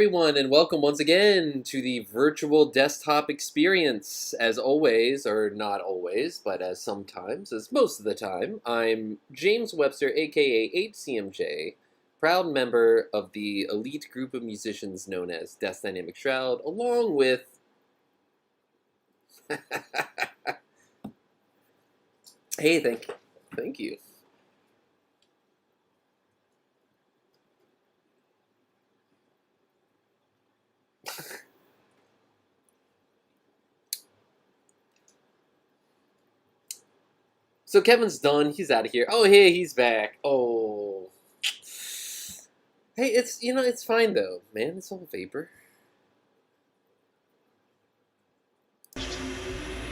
everyone, and welcome once again to the virtual desktop experience. As always, or not always, but as sometimes, as most of the time, I'm James Webster, aka HCMJ, proud member of the elite group of musicians known as Death Dynamic Shroud, along with... Hey, thank you. So Kevin's done. He's out of here. Oh, hey, he's back. Oh. Hey, it's fine though, man. It's all vapor.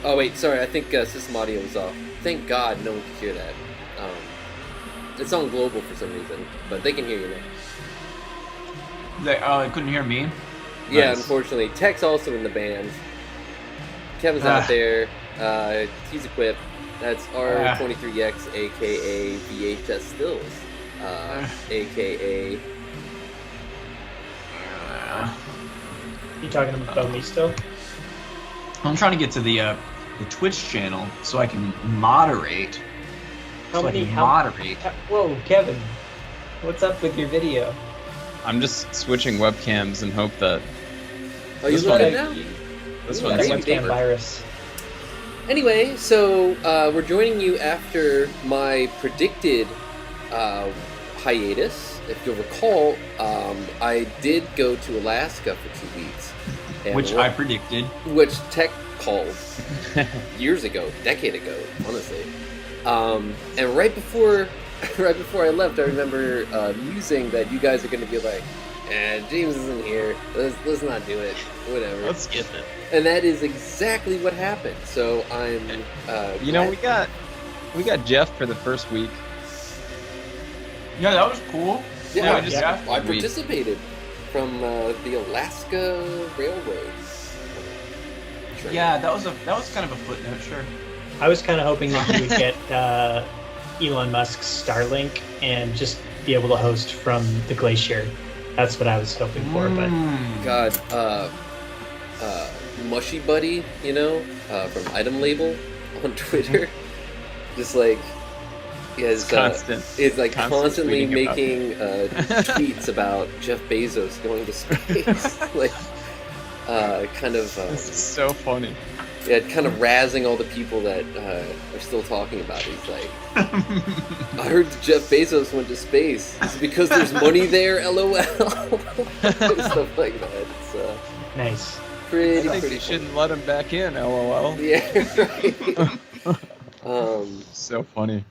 Oh wait, sorry. I think system audio was off. Thank God no one could hear that. It's on global for some reason, but they can hear you now. They couldn't hear me? Yeah, Nice. unfortunately. Tech's also in the band. Kevin's out there. He's equipped. That's R23X, aka VHS Stills, aka... You talking about me still? I'm trying to get to the Twitch channel so I can moderate. Moderate. Whoa, Kevin, what's up with your video? I'm just switching webcams and hope that Oh, you This look one- at now? this Ooh, Got a one's thank you, webcam Vapor. virus. Anyway, so we're joining you after my predicted hiatus. If you'll recall, I did go to Alaska for 2 weeks. and Which I predicted. Which Tech called years ago, decade ago, honestly. And right before I left, I remember musing that you guys are going to be like, James isn't here. Let's not do it. Whatever. let's skip it. And that is exactly what happened. So I'm. You know, glad- we got Jeff for the first week. Yeah, that was cool. Yeah, we just I got we- participated from the Alaska Railroad. train. Yeah, that was kind of a footnote, sure. I was kind of hoping that you would get Elon Musk's Starlink and just be able to host from the glacier. That's what I was hoping for, but God, Mushy Buddy, from Item Label on Twitter, just like is Constant. is like constant constantly tweeting about making tweets about Jeff Bezos going to space, like kind of This is so funny. yeah, kind of razzing all the people that are still talking about it. He's like, I heard that Jeff Bezos went to space. Is it because there's money there? LOL. Stuff like that. It's nice. I pretty think you funny. shouldn't let him back in, LOL. Yeah, right. So funny.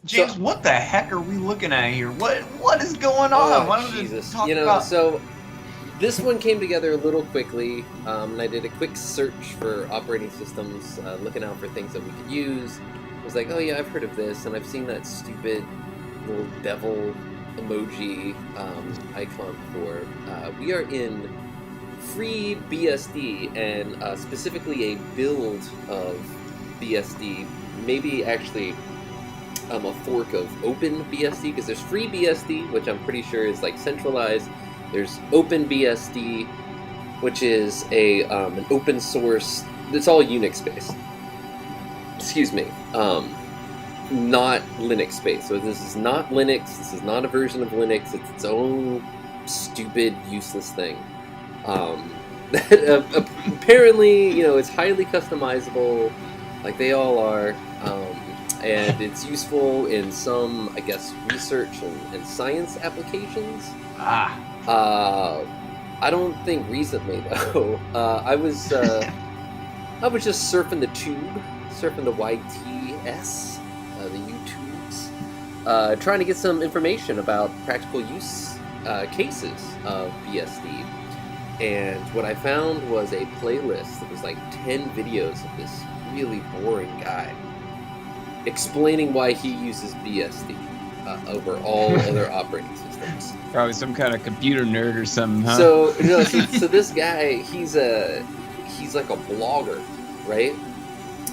James, what the heck are we looking at here? What is going on? Why don't we Jesus. talk about... So this one came together a little quickly, and I did a quick search for operating systems, looking out for things that we could use. I was like, oh yeah, I've heard of this, and I've seen that stupid little devil emoji icon before. We are in free BSD, and specifically a build of BSD, maybe actually a fork of open BSD, because there's free BSD, which I'm pretty sure is like centralized. There's Open BSD, which is an open source. It's all Unix based. Excuse me, not Linux based. So this is not Linux. This is not a version of Linux. It's its own stupid, useless thing. That apparently, it's highly customizable, like they all are, and it's useful in some, I guess, research and science applications. I don't think recently though. I was just surfing the tube, surfing the YTS, the YouTubes, trying to get some information about practical use cases of BSD. And what I found was a playlist that was like 10 videos of this really boring guy explaining why he uses BSD over all other operating systems. Probably some kind of computer nerd or something, huh? So this guy, he's like a blogger, right?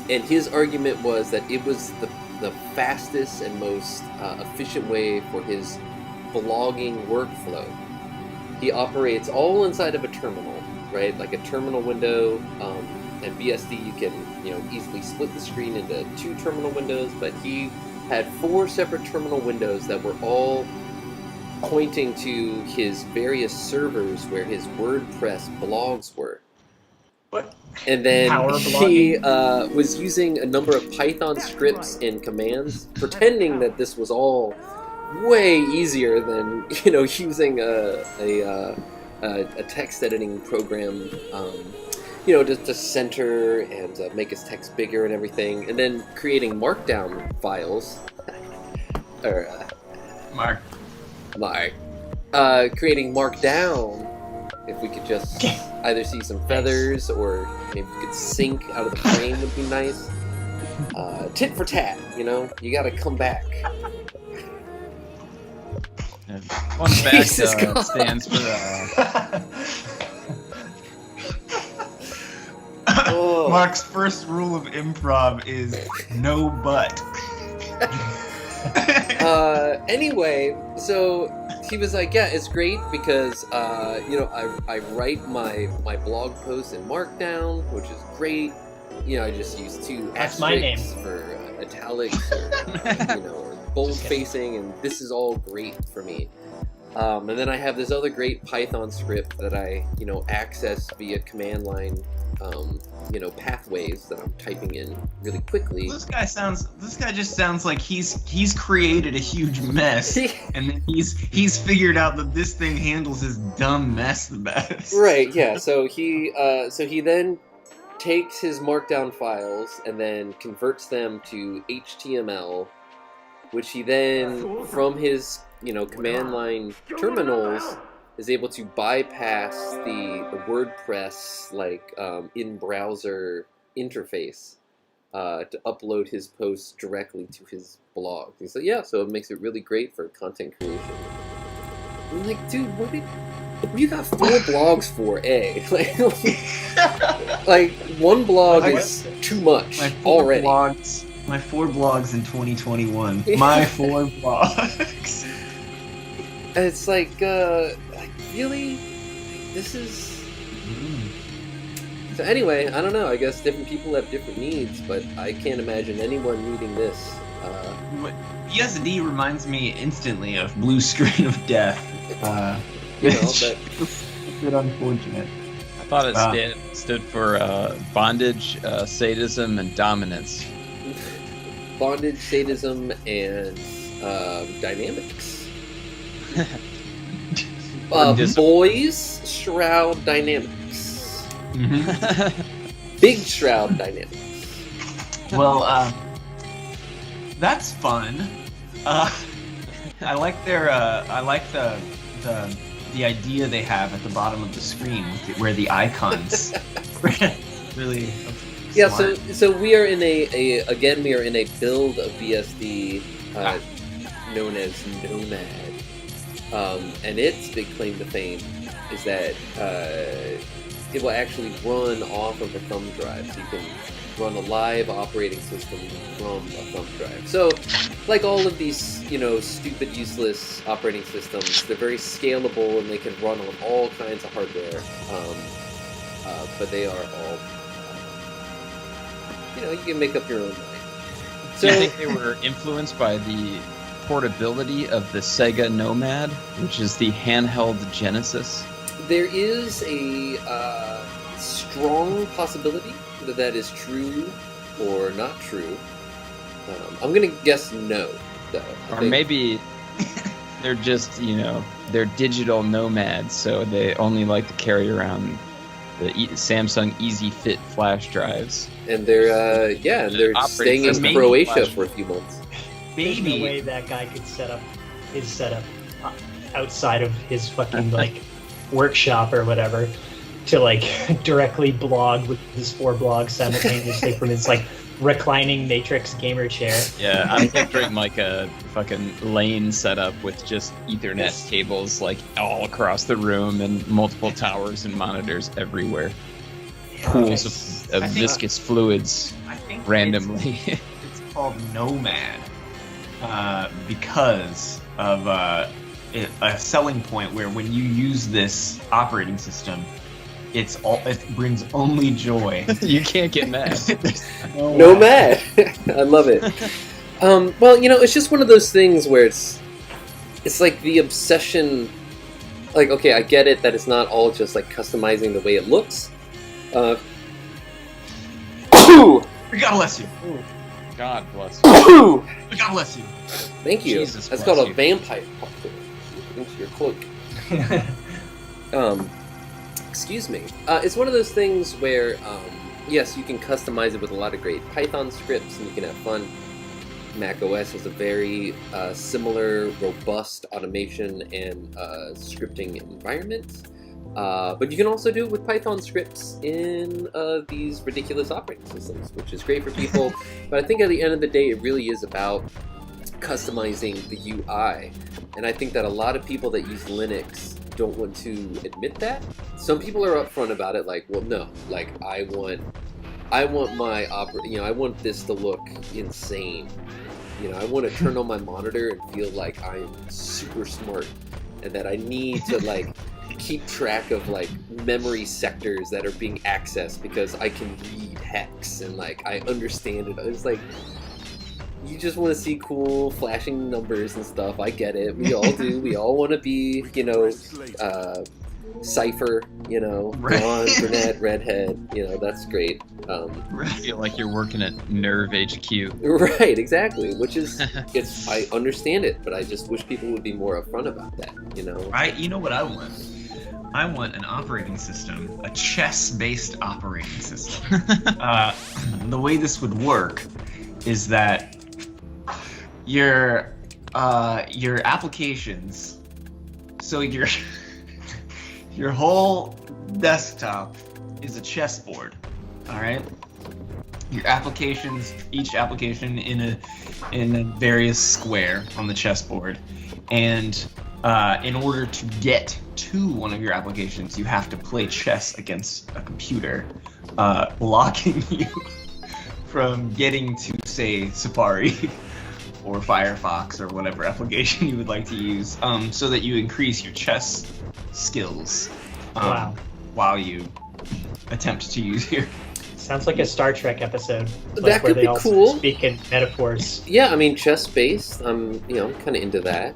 And his argument was that it was the fastest and most efficient way for his blogging workflow. he operates all inside of a terminal, right? Like a terminal window. And BSD, you can easily split the screen into 2 terminal windows, but he had 4 separate terminal windows that were all pointing to his various servers where his WordPress blogs were. What? And then Power he was using a number of Python scripts and commands, pretending that this was all way easier than using a text editing program. To center and make his text bigger and everything, and then creating markdown files, or creating markdown. If we could just either see some feathers, or maybe we could sync out of the frame would be nice. Tit for tat, you gotta come back. One fact stands for Mark's first rule of improv is no but. Anyway, so he was like, yeah, it's great because I write my blog posts in Markdown, which is great. I just use 2 asterisks for italics or bold facing, and this is all great for me. And then I have this other great Python script that I access via command line. Pathways that I'm typing in really quickly. This guy just sounds like he's created a huge mess, and then he's figured out that this thing handles his dumb mess the best. Right, yeah. So he then takes his markdown files and then converts them to HTML, which he then from his command line terminals is able to bypass the WordPress in-browser interface to upload his posts directly to his blog. And so so it makes it really great for content creation. I'm like, dude, what you got 4 blogs for, A? Like one blog is too much already. My 4 blogs in 2021. My 4 blogs. And it's like really? This is... So anyway, I don't know. I guess different people have different needs, but I can't imagine anyone needing this. BSD reminds me instantly of Blue Screen of Death. It's a bit unfortunate. I thought it stood for bondage, sadism, and dominance. Bondage, sadism, and dynamics. Boys, shroud, dynamics. Big shroud, dynamics. Well, that's fun. I like their. I like the idea they have at the bottom of the screen where the icons really. Yeah. So we are in a build of BSD known as Nomad. And its big claim to fame is that it will actually run off of a thumb drive, so you can run a live operating system from a thumb drive. So, like all of these, stupid, useless operating systems, they're very scalable and they can run on all kinds of hardware. But they are all, you can make up your own mind. So, do you think they were influenced by the portability of the Sega Nomad, which is the handheld Genesis? There is a strong possibility that is true or not true. I'm going to guess no, though. Or maybe they're just, they're digital nomads, so they only like to carry around the Samsung Easy Fit flash drives. And they're staying in Croatia for a few months. There's no way that guy could set up his setup outside of his fucking workshop or whatever to directly blog with his 4 blogs simultaneously from his reclining Matrix gamer chair. Yeah, I'm picturing a fucking lane setup with just Ethernet cables all across the room and multiple towers and monitors everywhere. Pools of viscous fluids randomly. It's called Nomad. Because of a selling point where when you use this operating system, it brings only joy. You can't get mad. No mad. I love it. Well, it's just one of those things where it's like the obsession. Like, okay, I get it that it's not all just like customizing the way it looks. God bless you. God bless you. God bless you. Thank you. Jesus That's bless called you. a vampire into your cloak. Excuse me. It's one of those things where, yes, you can customize it with a lot of great Python scripts, and you can have fun. Mac OS has a very similar, robust automation and scripting environment. But you can also do it with Python scripts in these ridiculous operating systems, which is great for people. But I think at the end of the day, it really is about customizing the UI. And I think that a lot of people that use Linux don't want to admit that. Some people are upfront about it, like, well, no, like I want my I want this to look insane. I want to turn on my monitor and feel like I'm super smart, and that I need to like keep track of like memory sectors that are being accessed because I can read hex and like I understand it. It's like, you just want to see cool flashing numbers and stuff. I get it. We all do. We all want to be, Cypher, blonde, brunette, redhead. That's great. I feel like you're working at Nerve HQ. Right, exactly. Which is, I understand it, but I just wish people would be more upfront about that. You know what I want? I want an operating system, a chess-based operating system. The way this would work is that your applications, so your whole desktop is a chessboard. All right. Your applications, each application in a various square on the chessboard, and in order to get to one of your applications, you have to play chess against a computer, blocking you from getting to, say, Safari or Firefox or whatever application you would like to use, so that you increase your chess skills while you attempt to use your... Sounds like a Star Trek episode. That could where they be all cool. Speak in metaphors. Yeah, I mean, chess-based. I'm kind of into that.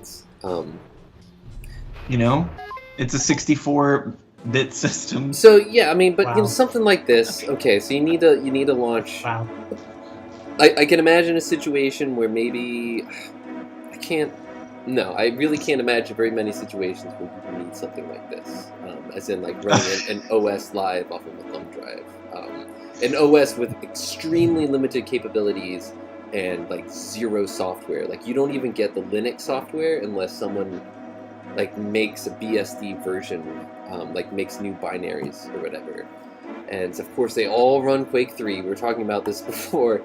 It's a 64-bit system. So yeah, I mean, but Wow. something like this. Okay, so you need to launch. Wow. I can imagine a situation where maybe I can't. No, I really can't imagine very many situations where people need something like this. As in, like running an OS live off of a thumb drive. An OS with extremely limited capabilities and like zero software. Like you don't even get the Linux software unless someone like makes a BSD version, like makes new binaries or whatever. And of course they all run Quake 3. We were talking about this before.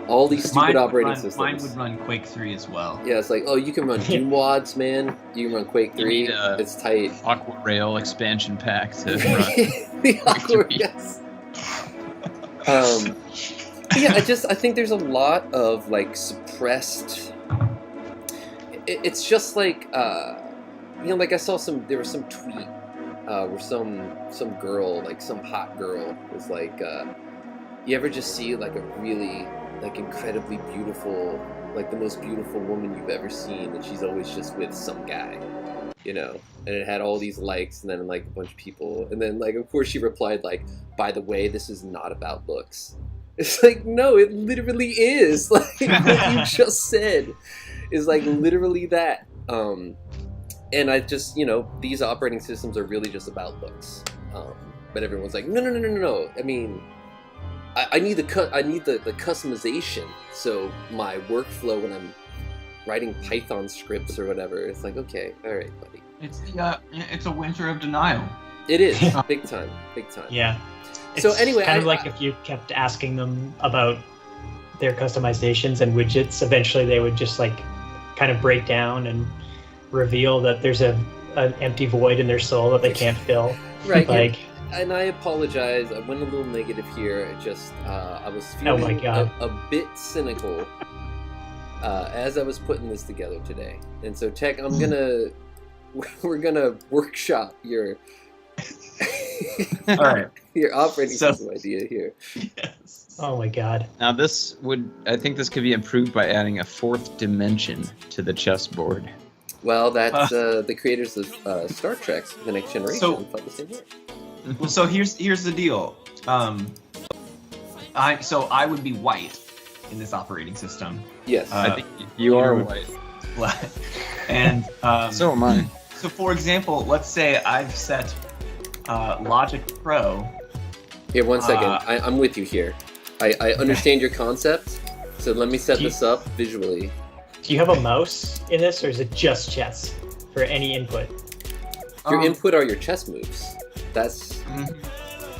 All these stupid operating systems. Mine would run Quake 3 as well. Yeah, it's like, oh, you can run Doomwads, man. You can run Quake 3. You need a it's tight. Aqua Rail expansion pack to run. The awkward, yes. Yeah, I think there's a lot of like suppressed. It's just like like I saw there was some tweet where some girl, like some hot girl, was like, you ever just see like a really like incredibly beautiful, like the most beautiful woman you've ever seen, and she's always just with some guy, and it had all these likes and then like a bunch of people, and then like of course she replied like, by the way, this is not about looks. It's like, no, it literally is. Like what you just said is like literally that. And I just, these operating systems are really just about looks. But everyone's like, no. I mean, I need the customization. So my workflow when I'm writing Python scripts or whatever, it's like, okay, all right, buddy. It's a winter of denial. It is big time. Yeah. So It's anyway, kind of like if you kept asking them about their customizations and widgets, eventually they would just like kind of break down and reveal that there's an empty void in their soul that they can't fill. Right. Like, and I apologize. I went a little negative here. It just I was feeling Oh my God. a bit cynical as I was putting this together today. And so, Tech, I'm gonna we're gonna workshop your All right. your operating So- system idea here. Yes. Oh my god. Now I think this could be improved by adding a fourth dimension to the chessboard. Well, that's the creators of Star Trek: The Next Generation So- felt the same way. Well, so here's the deal. I would be white in this operating system. Yes. I think you are white. Black. And So am I. so for example, let's say I've set Logic Pro. Here, one second. Uh, I'm with you here. I understand your concept, so let me set Do you- this up visually. Do you have a mouse in this, or is it just chess for any input? Your Um, input are your chess moves. That's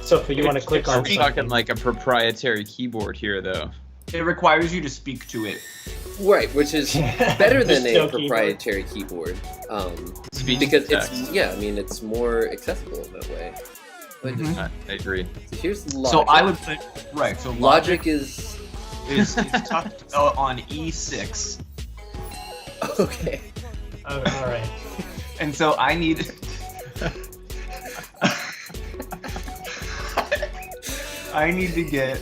So if you want to click on We're talking like a proprietary keyboard here, though. It requires you to speak to it. right, which is better than There's a no proprietary keyboard. Speech Because to text. it's more accessible in that way. But Mhm. I agree. so here's Logic. So I would put right. So Logic is is tucked on E6, okay. Oh, all right. and so I need. I need to get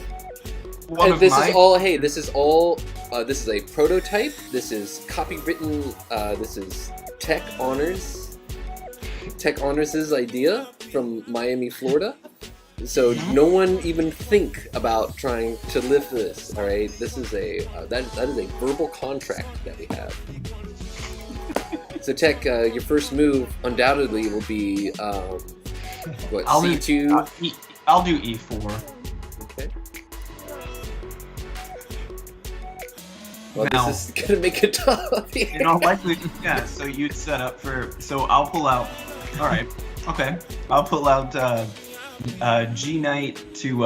one And of this my. is all. Hey, this is all. This is a prototype. This is copywritten. This is Tech Honors. Tech Honors' idea from Miami, Florida. So no one even think about trying to lift this. All right, this is a that is a verbal contract that we have. So Tech, your first move undoubtedly will be what I'll do- C2. I'll do E4. Okay. Well, Now- this is gonna make it tough. In all likelihood, yeah. So you'd set up for. So I'll pull out. All right. Okay. I'll pull out G Knight to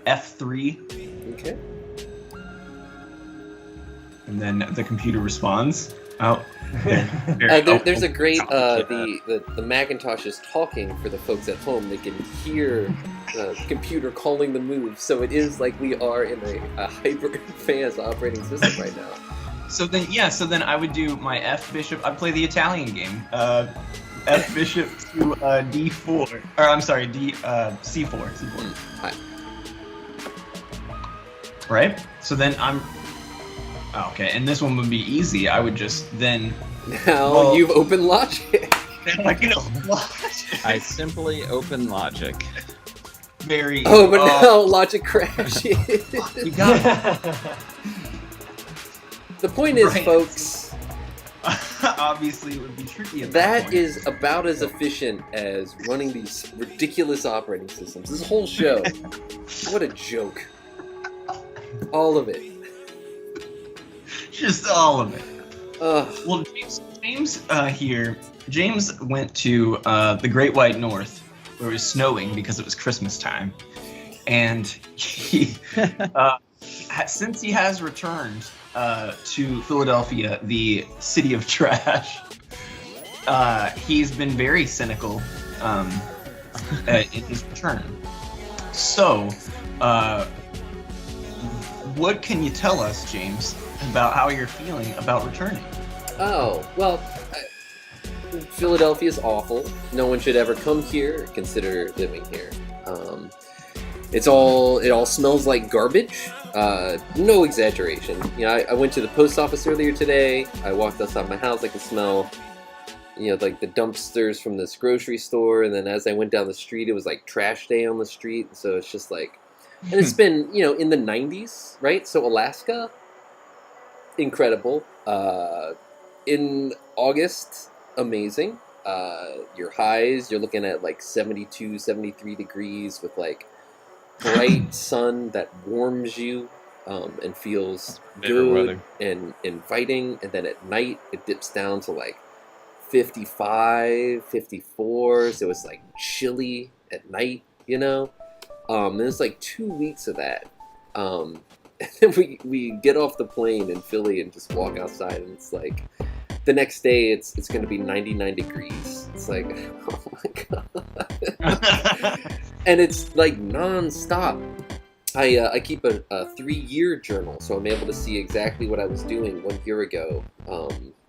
F3, Okay. and then the computer responds. Oh. There's a great the Macintosh is talking for the folks at home. They can hear the computer calling the moves, so it is like we are in a hyper fast operating system right now. So then I would do my F bishop. I'd play the Italian game. F bishop to D4. Or I'm sorry, C4. C4. Hi. Right? So then I'm. Okay, and this one would be easy. I would just then. Now Well- you've opened Logic. Like, you know, I simply open Logic. very. Oh, but now Logic crashes. You got it. The point is, Right. folks, Obviously, it would be tricky at that that point. is about as efficient as running these ridiculous operating systems. This whole show, what a joke. All of it. Just all of it. Ugh. Well, James went to the Great White North, where it was snowing because it was Christmas time, and he, since he has returned to Philadelphia, the city of trash, he's been very cynical in his return. So, what can you tell us, James, about how you're feeling about returning? Oh, well, Philadelphia is awful. No one should ever come here or consider living here. It all smells like garbage. No exaggeration. You know, I went to the post office earlier today. I walked outside my house. I could smell, like the dumpsters from this grocery store. And then as I went down the street, it was like trash day on the street. So it's just like, and it's been, in the 90s, right? So Alaska, incredible. In August, amazing. Your highs, you're looking at like 72, 73 degrees with like bright sun that warms you and feels Better good weather. and inviting. And then at night, it dips down to like 55, 54. So it's like chilly at night, And it's like 2 weeks of that. And then we get off the plane in Philly and just walk outside, and it's like the next day it's going to be 99 degrees. It's like, oh my god. And it's like non-stop. I keep a 3-year journal, so I'm able to see exactly what I was doing 1 year ago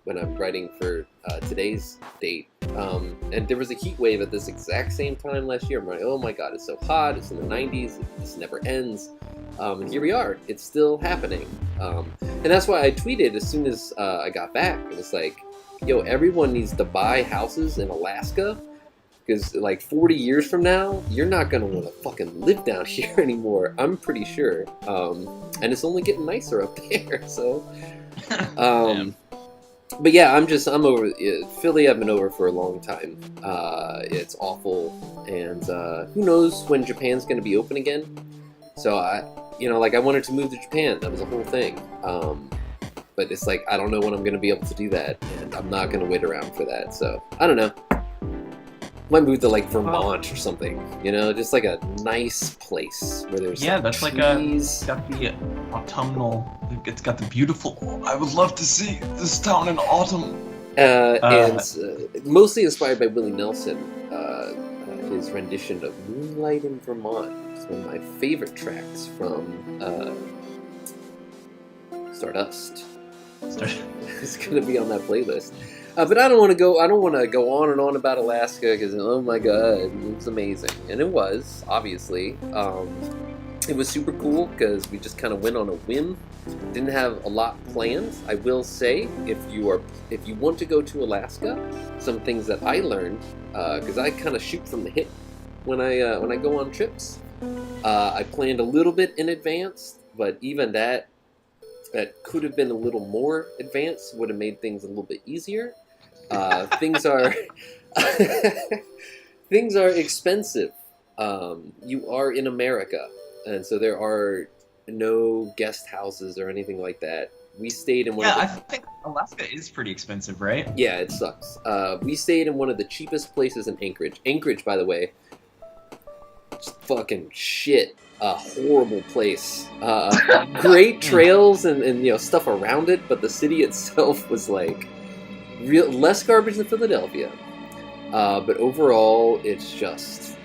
when I'm writing for today's date. And there was a heat wave at this exact same time last year. I'm like, oh my god, it's so hot, it's in the 90s, this never ends. And here we are, it's still happening. And that's why I tweeted as soon as I got back. It was like, yo, everyone needs to buy houses in Alaska, because like 40 years from now, you're not going to want to fucking live down here anymore, I'm pretty sure. And it's only getting nicer up there, so... But yeah, I'm over Philly. I've been over for a long time. It's awful, and who knows when Japan's going to be open again. So I wanted to move to Japan. That was a whole thing. But it's like, I don't know when I'm going to be able to do that, and I'm not going to wait around for that. So I don't know. Might move to like Vermont or something, just like a nice place where there's that's trees. it's got the autumnal. It's got the beautiful. I would love to see this town in autumn. And mostly inspired by Willie Nelson, his rendition of "Moonlight in Vermont." It's one of my favorite tracks from Stardust. It's gonna be on that playlist. But I don't want to go on and on about Alaska because, oh my god, it was amazing. And it was, obviously. It was super cool because we just kind of went on a whim. Didn't have a lot planned. I will say, if you want to go to Alaska, some things that I learned, because I kind of shoot from the hip when I go on trips. I planned a little bit in advance, but even that could have been a little more advanced, would have made things a little bit easier. Things are expensive. You are in America, and so there are no guest houses or anything like that. We stayed in one of the... I think Alaska is pretty expensive, right? Yeah, it sucks. We stayed in one of the cheapest places in Anchorage. Anchorage, by the way, fucking shit. A horrible place. Great trails and stuff around it, but the city itself was like less garbage than Philadelphia. But overall, it's just,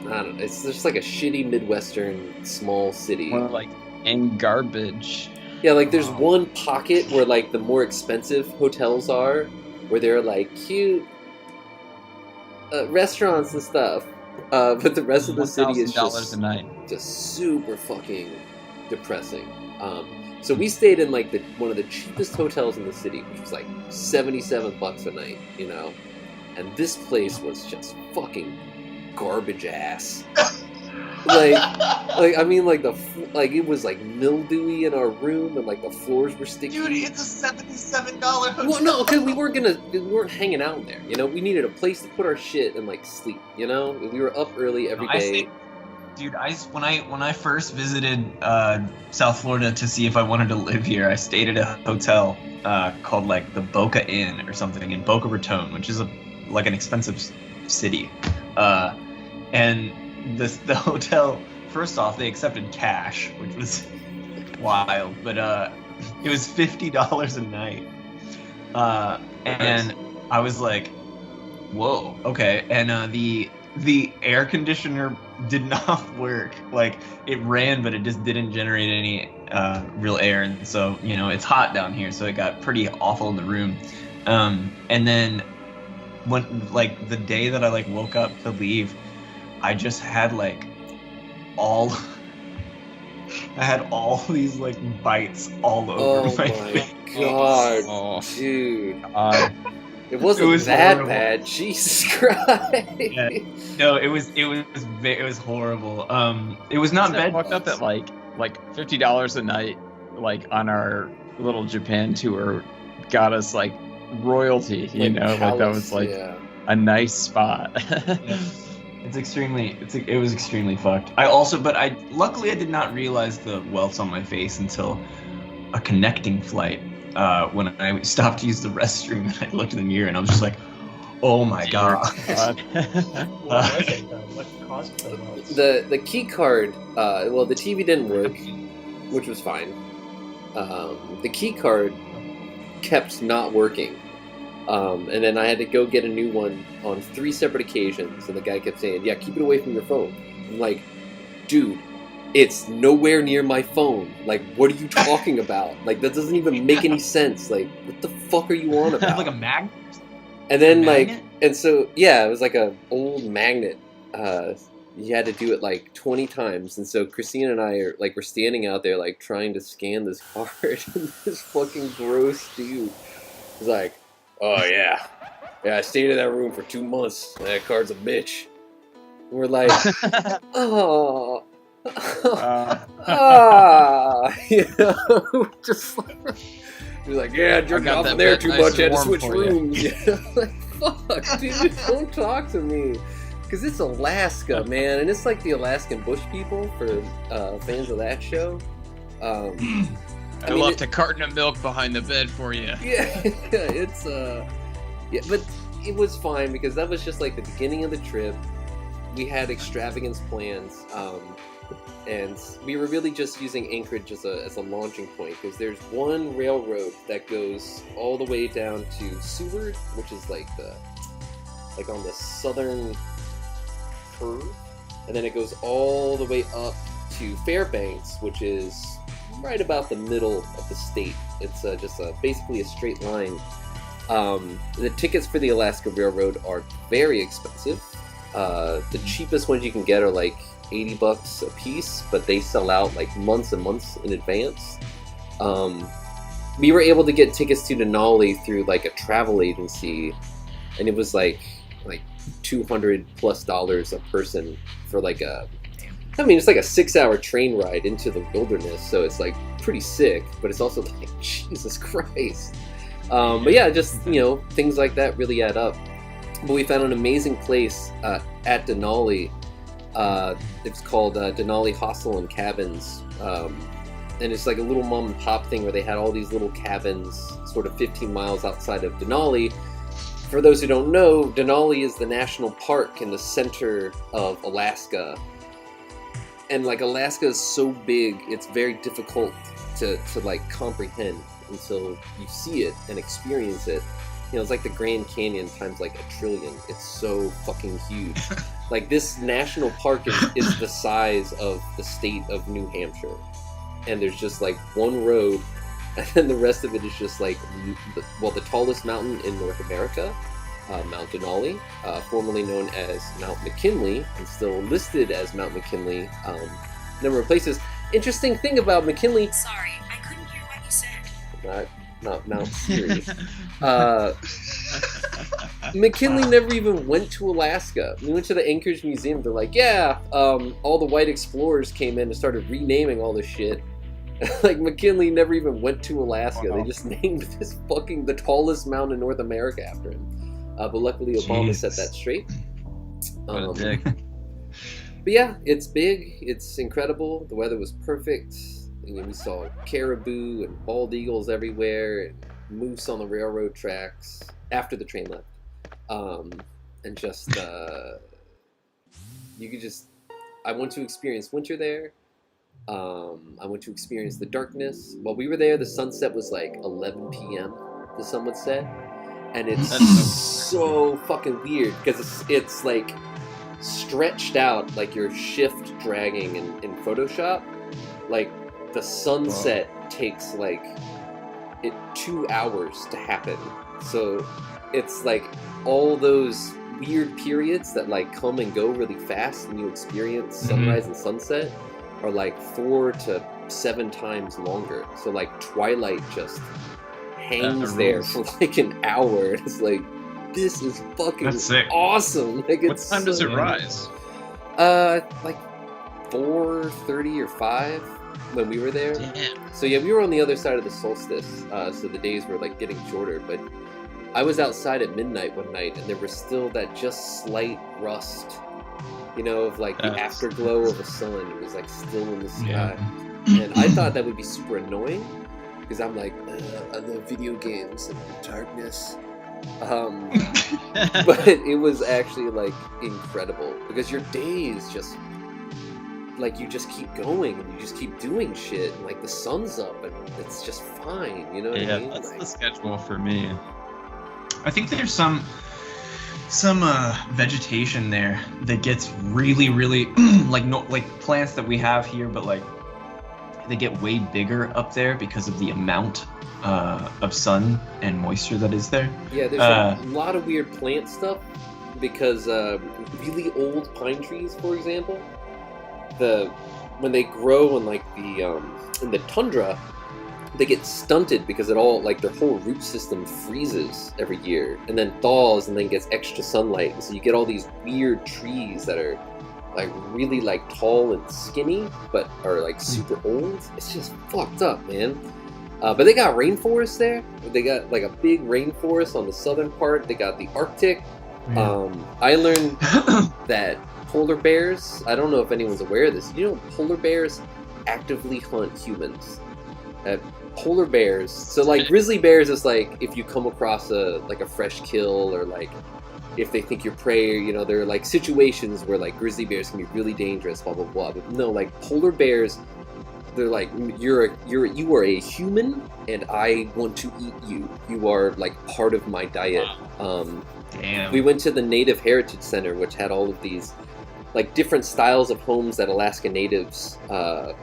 I don't know. It's just like a shitty Midwestern small city. More like and garbage. Yeah, like there's one pocket where like the more expensive hotels are, where they're like cute restaurants and stuff. But the rest of the city is just a night. Just super fucking depressing. So we stayed in like one of the cheapest hotels in the city, which was like $77 a night, and this place was just fucking garbage ass. It was like mildewy in our room, and like the floors were sticky. Dude, it's a $77 hotel. Well, no, because we weren't hanging out in there. We needed a place to put our shit and like sleep. We were up early every day. Dude, when I first visited South Florida to see if I wanted to live here, I stayed at a hotel called like the Boca Inn or something in Boca Raton, which is like an expensive city, and the hotel. First off, they accepted cash, which was wild, but it was $50 a night, and I was like, "Whoa, okay." And the air conditioner did not work. Like it ran, but it just didn't generate any real air, and so it's hot down here, so it got pretty awful in the room. And then when like the day that I like woke up to leave, I just had like I had all these like bites all over my face. God, dude. It wasn't that horrible. Bad. Jesus Christ. Yeah. No, it was horrible. It was not bad. I walked up at like $50 a night, like on our little Japan tour, got us like royalty. Like that was like a nice spot. Yeah. It was extremely fucked. Luckily I did not realize the welts on my face until a connecting flight. When I stopped to use the restroom, and I looked in the mirror, and I was just like, "Oh my god!" What caused the welts? The key card. The TV didn't work, which was fine. The key card kept not working. And then I had to go get a new one on 3 separate occasions, and the guy kept saying, "Yeah, keep it away from your phone." I'm like, dude, it's nowhere near my phone. Like, what are you talking about? Like, that doesn't even make any sense. Like, what the fuck are you on about? Like a magnet? And then, magnet? and so, yeah, it was like a old magnet. You had to do it like 20 times. And so Christina and I are, like, we're standing out there, like, trying to scan this card. And this fucking gross dude is like, oh, yeah. Yeah, I stayed in that room for 2 months. That card's a bitch. And we're like, oh. You know, just like, he's like, yeah, I jerked off in there too much, I had to switch rooms. Yeah, like, fuck, dude, don't talk to me. Because it's Alaska, man, and it's like the Alaskan Bush People for fans of that show. I left a carton of milk behind the bed for you. Yeah, it's yeah, but it was fine because that was just like the beginning of the trip. We had extravagance plans. And we were really just using Anchorage as a launching point because there's one railroad that goes all the way down to Seward, which is like on the southern curve, and then it goes all the way up to Fairbanks, which is right about the middle of the state. It's just basically a straight line. The tickets for the Alaska Railroad are very expensive. The cheapest ones you can get are like $80 a piece, but they sell out like months and months in advance. We were able to get tickets to Denali through like a travel agency, and it was like $200+ a person for like it's like a 6-hour train ride into the wilderness, so it's like pretty sick, but it's also like, Jesus Christ. But yeah, just, you know, things like that really add up. But we found an amazing place at Denali. It's called Denali Hostel and Cabins, and it's like a little mom and pop thing where they had all these little cabins sort of 15 miles outside of Denali. For those who don't know, Denali is the national park in the center of Alaska, and like Alaska is so big, it's very difficult to like comprehend until you see it and experience it. You know, it's like the Grand Canyon times like 1 trillion. It's so fucking huge. Like, this national park is the size of the state of New Hampshire. And there's just like one road, and then the rest of it is just like, the tallest mountain in North America, Mount Denali, formerly known as Mount McKinley, and still listed as Mount McKinley. Number of places. Interesting thing about McKinley. Sorry, I couldn't hear what you said. Not Mount Siri. McKinley never even went to Alaska. We went to the Anchorage Museum. They're like, yeah, all the white explorers came in and started renaming all this shit. Like, McKinley never even went to Alaska. Wow. They just named this fucking the tallest mountain in North America after him. But luckily Obama set that straight. What a dick. But yeah, it's big. It's incredible. The weather was perfect. We saw caribou and bald eagles everywhere, and moose on the railroad tracks after the train left. And just, you could just, I went to experience winter there. I went to experience the darkness. While we were there, the sunset was like 11 p.m. the sun would set. And it's so fucking weird because it's like stretched out like your shift dragging in Photoshop. Like, the sunset takes like 2 hours to happen. So it's like all those weird periods that like come and go really fast and you experience sunrise and sunset are like 4 to 7 times longer. So like twilight just hangs there for like an hour. It's like, this is fucking awesome. Like, what time does it rise? Like 4:30 or 5 when we were there. Damn. So yeah, we were on the other side of the solstice, so the days were like getting shorter, but I was outside at midnight one night and there was still that just slight rust, you know, of like the afterglow of the sun. It was like still in the sky. And I thought that would be super annoying because I'm like, I love video games and darkness. But it was actually like incredible because your days just like, you just keep going and you just keep doing shit and like the sun's up and it's just fine, you know what I mean? That's like, the schedule for me. I think there's some some vegetation there that gets really, really like plants that we have here, but like they get way bigger up there because of the amount of sun and moisture that is there. Yeah, there's a lot of weird plant stuff because really old pine trees, for example, when they grow in like in the tundra, they get stunted because it all like their whole root system freezes every year and then thaws and then gets extra sunlight, and so you get all these weird trees that are like really like tall and skinny but are like super old. It's just fucked up, man. But they got rainforests there. They got like a big rainforest on the southern part. They got the Arctic. I learned that polar bears, I don't know if anyone's aware of this, you know polar bears actively hunt humans. Polar bears, so like grizzly bears is like if you come across a fresh kill, or like if they think you're prey, or, you know, there are like situations where like grizzly bears can be really dangerous, blah blah blah. But no, like polar bears, they're like you are a human and I want to eat you. You are like part of my diet. Damn. We went to the Native Heritage Center, which had all of these like different styles of homes that Alaska Natives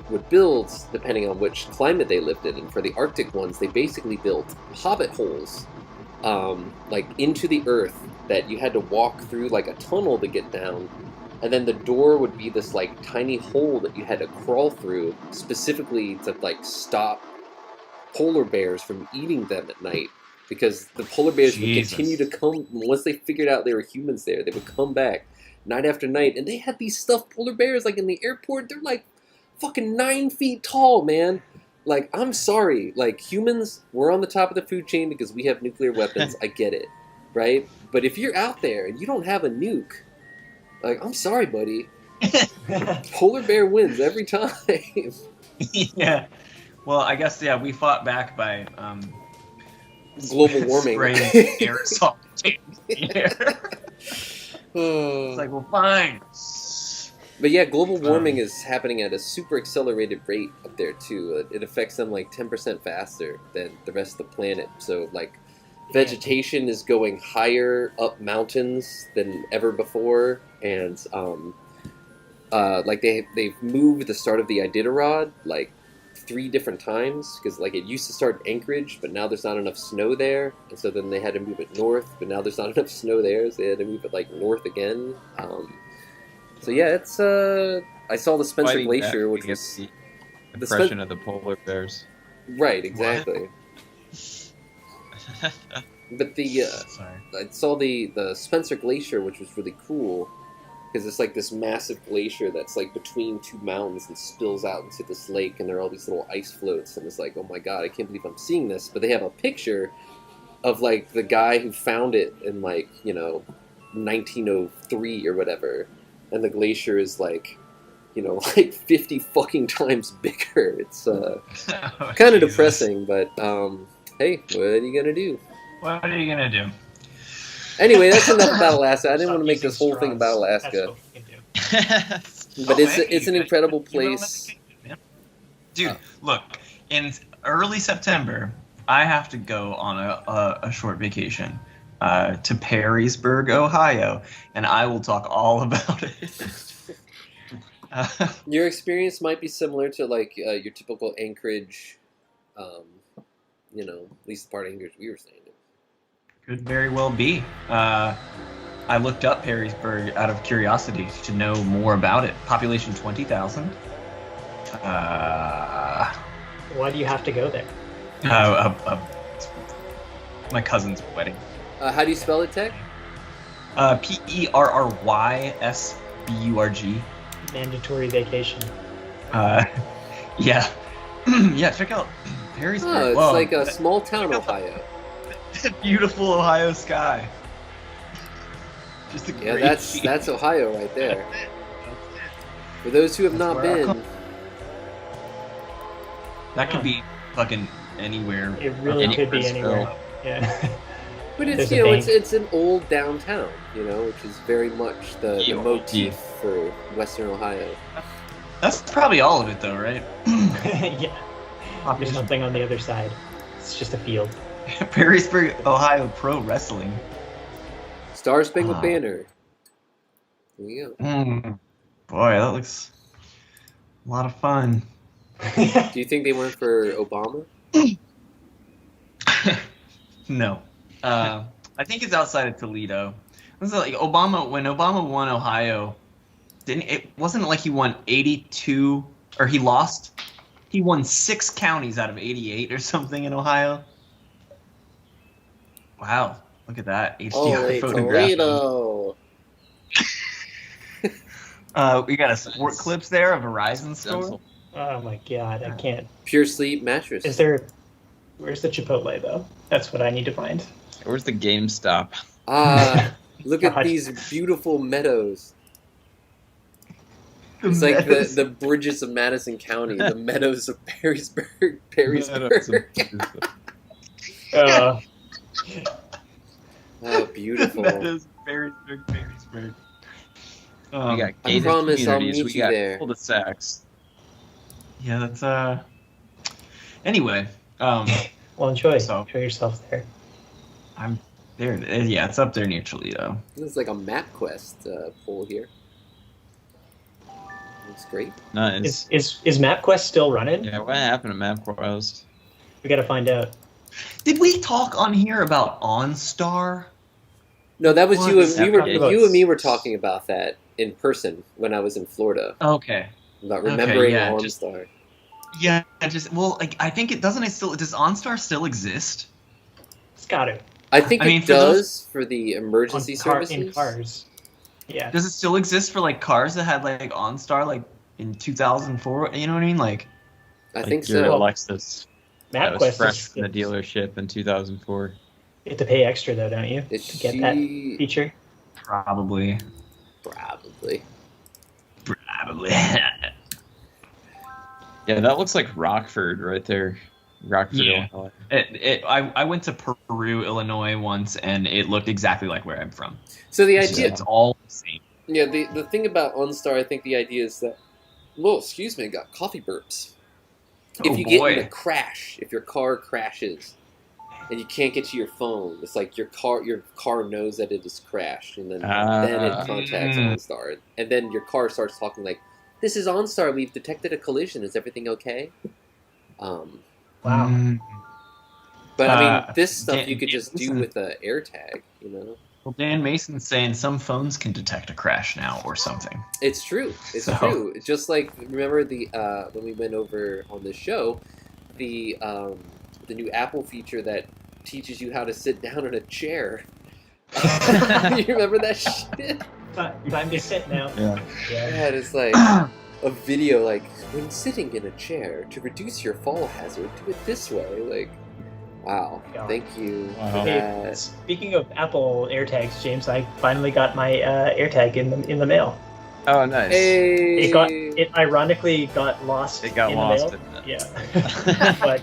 would build depending on which climate they lived in. And for the Arctic ones, they basically built hobbit holes like into the earth that you had to walk through like a tunnel to get down. And then the door would be this like tiny hole that you had to crawl through specifically to like stop polar bears from eating them at night. Because the polar bears would continue to come, once they figured out there were humans there, they would come back night after night, and they had these stuffed polar bears like in the airport. They're like fucking 9 feet tall, man. Like, I'm sorry, like humans, we're on the top of the food chain because we have nuclear weapons. I get it, right? But if you're out there and you don't have a nuke, like, I'm sorry, buddy. Polar bear wins every time. Yeah. Well, I guess we fought back by global warming. Spraying aerosol in the air. It's like, well, fine. But yeah, global warming is happening at a super accelerated rate up there too. It affects them like 10% faster than the rest of the planet. So like vegetation is going higher up mountains than ever before, and like they've moved the start of the Iditarod like 3 different times, because like it used to start in Anchorage, but now there's not enough snow there, and so then they had to move it north, but now there's not enough snow there, so they had to move it like north again. So yeah, it's I saw the Spencer Glacier, which was the impression of the polar bears. Right, exactly. But I saw the Spencer Glacier, which was really cool, because it's like this massive glacier that's like between 2 mountains and spills out into this lake, and there are all these little ice floats, and it's like, oh my god, I can't believe I'm seeing this. But they have a picture of like the guy who found it in like, you know, 1903 or whatever, and the glacier is like, you know, like 50 fucking times bigger. It's kind of depressing, but hey, what are you gonna do? What are you gonna do? Anyway, that's enough about Alaska. I didn't want to make this whole thing about Alaska. But it's an incredible place. Dude, look, in early September, I have to go on a short vacation to Perrysburg, Ohio, and I will talk all about it. Your experience might be similar to like your typical Anchorage, you know, at least the part of Anchorage we were staying in. Could very well be. I looked up Perrysburg out of curiosity to know more about it. Population 20,000. Why do you have to go there? My cousin's wedding. How do you spell it, Tech? Perrysburg. Mandatory vacation. Yeah. Yeah, check out Perrysburg. Oh, it's Whoa. like a small town, Ohio. Beautiful Ohio sky. Just a great that's Ohio right there. For those who have not been, that could be fucking anywhere. It really could be anywhere. Yeah. But it's, you know, it's an old downtown, you know, which is very much the motif for Western Ohio. That's probably all of it, though, right? Yeah. There's nothing on the other side. It's just a field. Perrysburg, Ohio Pro Wrestling. Star Spangled Banner. There you go. Boy, that looks a lot of fun. Do you think they went for Obama? No. I think it's outside of Toledo. Was it like Obama, when Obama won Ohio, wasn't like he won 82, or he lost? He won 6 counties out of 88 or something in Ohio. Wow, look at that HDR Holy photograph. Toledo! We got a support clips there, a Verizon store. Stencil. Oh my god, I can't. Pure Sleep mattress. Where's the Chipotle though? That's what I need to find. Where's the GameStop? Look at God. these beautiful meadows. It's like the bridges of Madison County, the meadows of Perrysburg. Oh, beautiful. Meadows, Perrysburg. We got I gated promise I'll communities. meet We you got there. cul-de-sacs. Yeah, that's Anyway, Well, enjoy So- yourself there. I'm there. Yeah, it's up there near Toledo. It's like a MapQuest poll here. Looks great. Nice. Is MapQuest still running? Yeah, what happened to MapQuest? We gotta find out. Did we talk on here about OnStar? No, that was What? you and About- you and me were talking about that in person when I was in Florida Okay. about remembering yeah, OnStar. Yeah, I think it does OnStar still exist? It's gotta. I think I mean, it for those- does for the emergency In services. cars. Yeah. Does it still exist for like cars that had like OnStar like in 2004? You know what I mean? Like, I Like think your so. Lexus that was MapQuest fresh from the is. dealership in 2004. You have to pay extra though, don't you, Is to get that she feature? probably. probably? Yeah, that looks like Rockford right there. Rockford, Yeah. Illinois. I went to Peru, Illinois once, and it looked exactly like where I'm from. So the It's, idea, it's all the same. yeah, the thing about OnStar, I think the idea is that, well, excuse me, I got coffee burps. If Oh, you get boy. in a crash, if your car crashes and you can't get to your phone, it's like your car knows that it has crashed, and then it contacts OnStar, and then your car starts talking like, "This is OnStar. We've detected a collision. Is everything okay?" Wow. Mm. But I mean, this stuff Dan- you could just do listen. with an AirTag, you know. Well, Dan Mason's saying some phones can detect a crash now or something. It's true. It's So- true. It's just like, remember the when we went over on this show, the new Apple feature that teaches you how to sit down in a chair. You remember that shit? Time to sit now. Yeah. Yeah, it's like a video like, when sitting in a chair, to reduce your fall hazard, do it this way. Like, wow. God. Thank you. Wow. for Hey, that. speaking of Apple AirTags, James, I finally got my AirTag in the mail. Oh, nice. Hey. It ironically got lost. It got in lost. The mail. didn't it? Yeah. But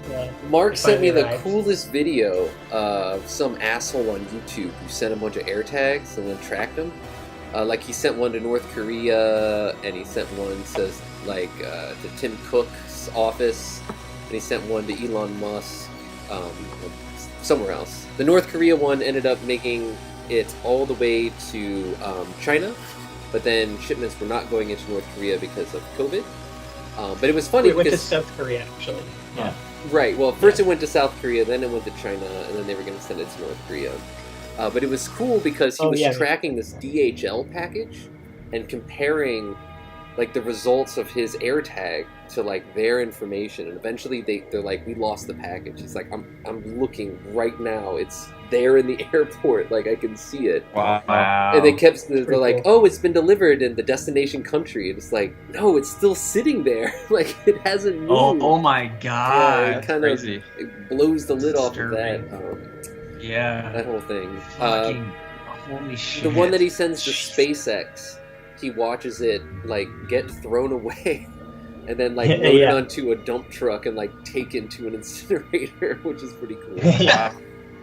Mark It sent me finally the arrived. coolest video of some asshole on YouTube who sent a bunch of AirTags and then tracked them. Like he sent one to North Korea, and he sent one says like to Tim Cook's office, and he sent one to Elon Musk somewhere else. The North Korea one ended up making it all the way to China, but then shipments were not going into North Korea because of COVID. But it was funny we went to because South Korea actually. Yeah. right. Well, first it went to South Korea, then it went to China, and then they were going to send it to North Korea. But it was cool because he Oh, was yeah. tracking this DHL package and comparing like the results of his AirTag to like their information, and eventually they're like, we lost the package. He's like, I'm looking right now. It's there in the airport. Like I can see it. Wow. And they kept they're pretty like, cool. oh, it's been delivered in the destination country. And it's like, no, it's still sitting there. Like it hasn't moved. Oh my Yeah, god. it kind of Crazy. it blows the lid off of that. Disturbing. Yeah. That whole thing. Fucking holy shit. The one that he sends to SpaceX, he watches it like get thrown away, and then like load it Yeah. onto a dump truck and like taken to an incinerator, which is pretty cool. Yeah.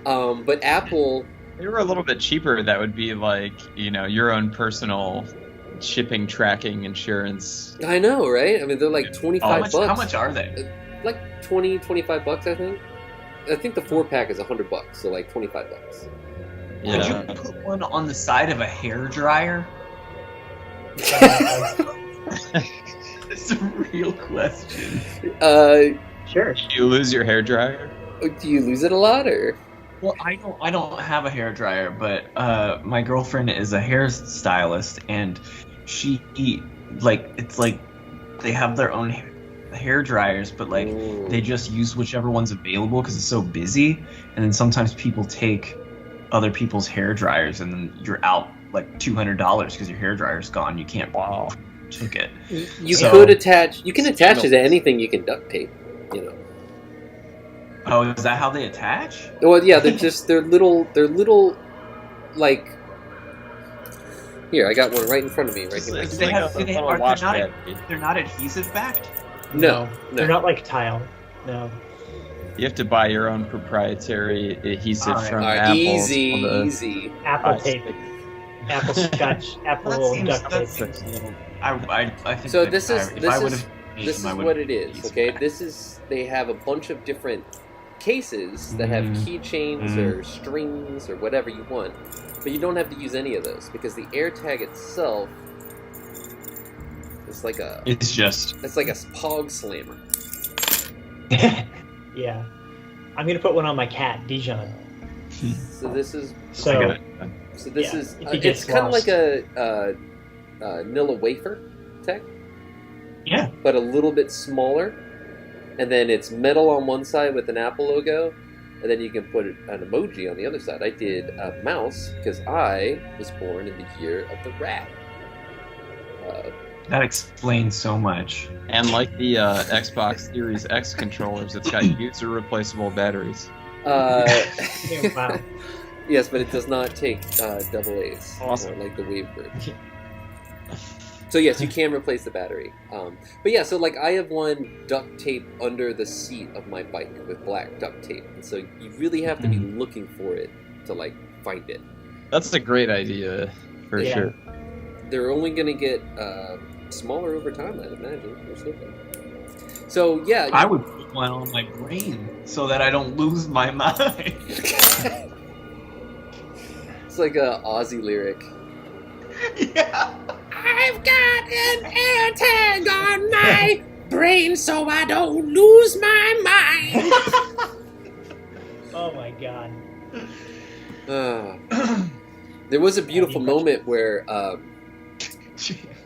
But Apple, They were a little bit cheaper. That would be like, your own personal shipping tracking insurance. I know, right? I mean, they're like $25 bucks. How much are they? Like 20, $25 bucks, I think. I think the 4-pack is $100, so like $25. Could you put one on the side of a hair dryer? It's a real question. Sure. Do you lose your hair dryer? Do you lose it a lot, or? Well, I don't have a hair dryer, but my girlfriend is a hairstylist, and she it's like they have their own hair dryers, but like they just use whichever one's available because it's so busy, and then sometimes people take other people's hair dryers, and then you're out like $200 because your hair dryer's gone. You can't took it. You can attach it to anything. You can duct tape, you know. Oh, is that how they attach? Well, yeah, they're little, like. Here, I got one right in front of me, right here. They're not adhesive backed? No. They're not like tile. No. You have to buy your own proprietary adhesive from All right, Apple. easy. Apple tape. Apple scotch. Apple duct tape. I think So that this is I what it is. Okay, they have a bunch of different cases that have keychains or strings or whatever you want, but you don't have to use any of those because the air tag itself is like it's like a pog slammer. Yeah, I'm gonna put one on my cat, Dijon. So this is it's kind of like a Nilla wafer tech. Yeah, but a little bit smaller. And then it's metal on one side with an Apple logo, and then you can put an emoji on the other side. I did a mouse because I was born in the year of the rat. that explains so much. And like the Xbox Series X controllers, it's got user replaceable batteries. Wow. Yes, but it does not take double A's, Awesome. like the Wavebird. So yes, you can replace the battery. But yeah, so like I have one duct tape under the seat of my bike with black duct tape, and so you really have to be looking for it to like find it. That's a great idea, for sure. They're only going to get smaller over time, I'd imagine. Or something. So yeah, I would put one on my brain so that I don't lose my mind. It's like a Aussie lyric. Yeah. I've got an air tag on my brain so I don't lose my mind. Oh my god. There was a beautiful moment where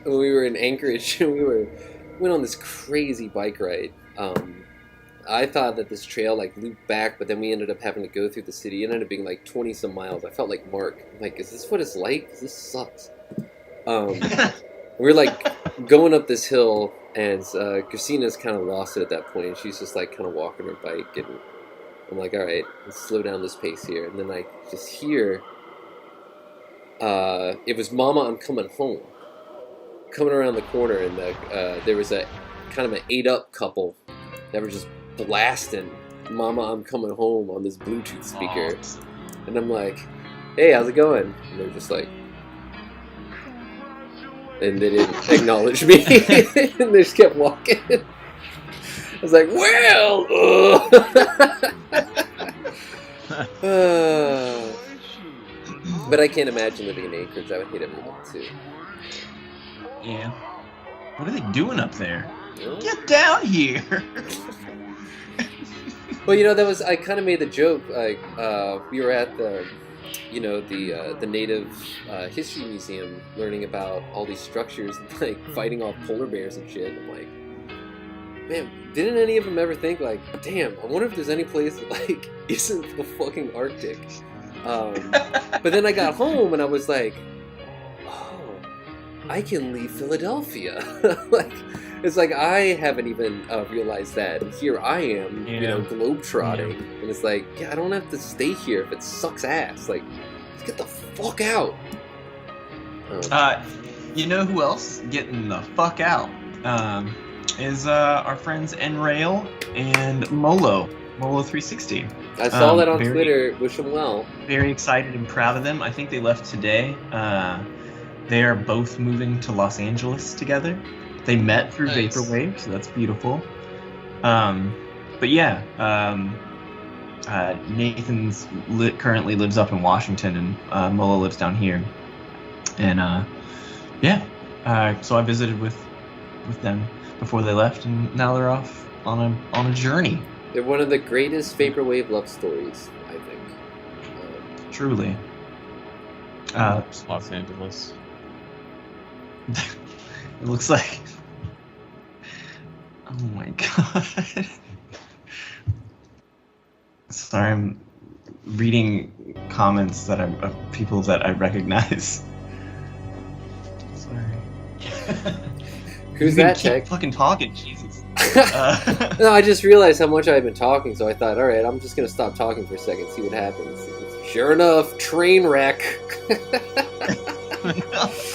when we were in Anchorage, we went on this crazy bike ride. I thought that this trail like looped back, but then we ended up having to go through the city. It ended up being like 20 some miles. I felt like Mark. I'm like, is this what it's like? This sucks. We're like going up this hill, and Christina's kind of lost it at that point. She's just like kind of walking her bike, and I'm like, all right, let's slow down this pace here. And then I just hear, it was Mama, I'm Coming Home, coming around the corner, and there was a kind of an 8-up couple that were just blasting Mama, I'm Coming Home on this Bluetooth speaker. And I'm like, hey, how's it going? And they're just like, and they didn't acknowledge me, and they just kept walking. I was like, well, but I can't imagine living in Anchorage. I would hate everyone too. Yeah. What are they doing up there? Get down here! Well, you know, I kind of made the joke, like, we were at the Native History Museum learning about all these structures and, like, fighting off polar bears and shit. I'm like, man, didn't any of them ever think, like, damn, I wonder if there's any place that, like, isn't the fucking Arctic? But then I got home and I was like, oh, I can leave Philadelphia. Like, it's like I haven't even realized that. And here I am, globetrotting. Yeah. And it's like, yeah, I don't have to stay here if it sucks ass. Like, let's get the fuck out. You know who else getting the fuck out? Is our friends Enrail and Molo 360. I saw that on Twitter. Wish them well. Very excited and proud of them. I think they left today. They are both moving to Los Angeles together. They met through Vaporwave, so that's beautiful. But yeah, Nathan's currently lives up in Washington, and Mola lives down here. And so I visited with them before they left, and now they're off on a journey. They're one of the greatest vaporwave love stories, I think. Truly. Los Angeles. It looks like. Oh my god. Sorry, I'm reading comments that are of people that I recognize. Sorry. Who's You can that, keep Tech? fucking talking, Jesus. No, I just realized how much I've been talking, so I thought, alright, I'm just gonna stop talking for a second, see what happens. Sure enough, train wreck.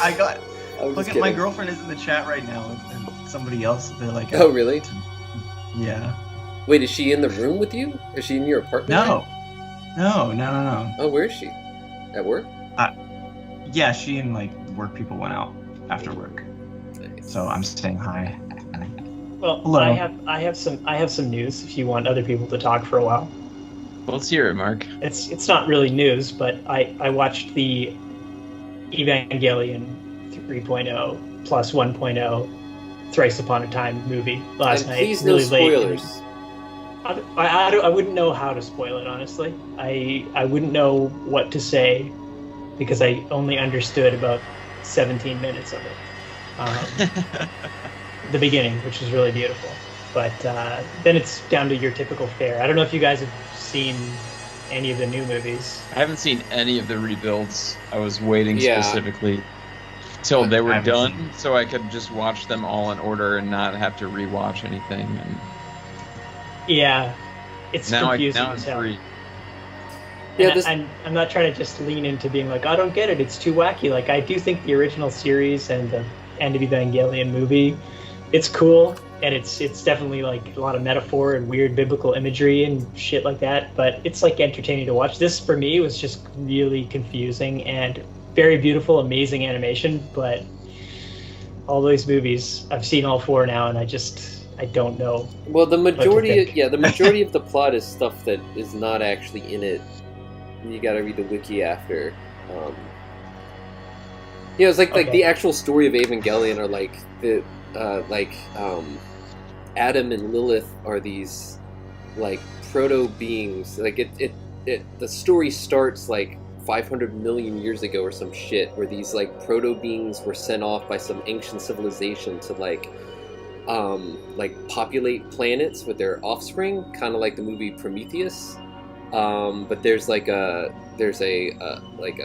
I got. I'm Look just at my kidding. girlfriend is in the chat right now, and somebody else. They're like, Oh, really? Yeah. Wait, is she in the room with you? Is she in your apartment? No. No. Oh, where is she? At work? Yeah, she and like work people went out after work, Nice. so I'm saying hi. Well, Hello. I have some news if you want other people to talk for a while. Well, let's hear it, Mark. It's not really news, but I watched the Evangelion 3.0 plus 1.0 Thrice Upon a Time movie last And night. please, no really late. spoilers. I wouldn't know how to spoil it, honestly. I wouldn't know what to say because I only understood about 17 minutes of it. The beginning, which is really beautiful. But then it's down to your typical fare. I don't know if you guys have seen any of the new movies. I haven't seen any of the rebuilds. I was waiting Yeah. specifically till they I were haven't done so I could just watch them all in order and not have to rewatch anything. And Yeah, it's now confusing I'm as hell. free. Yeah, And this- I'm not trying to just lean into being like, I don't get it, it's too wacky. Like, I do think the original series and the end of Evangelion movie, it's cool, and it's definitely like a lot of metaphor and weird biblical imagery and shit like that, but it's like entertaining to watch. This, for me, was just really confusing and very beautiful, amazing animation, but all those movies, I've seen all four now, and I don't know. Well, the majority, think. the majority of the plot is stuff that is not actually in it. You gotta read the wiki after. It's like Okay. the actual story of Evangelion are like the Adam and Lilith are these like proto beings. Like the story starts like 500 million years ago or some shit, where these like proto beings were sent off by some ancient civilization to like populate planets with their offspring, kind of like the movie Prometheus. But there's a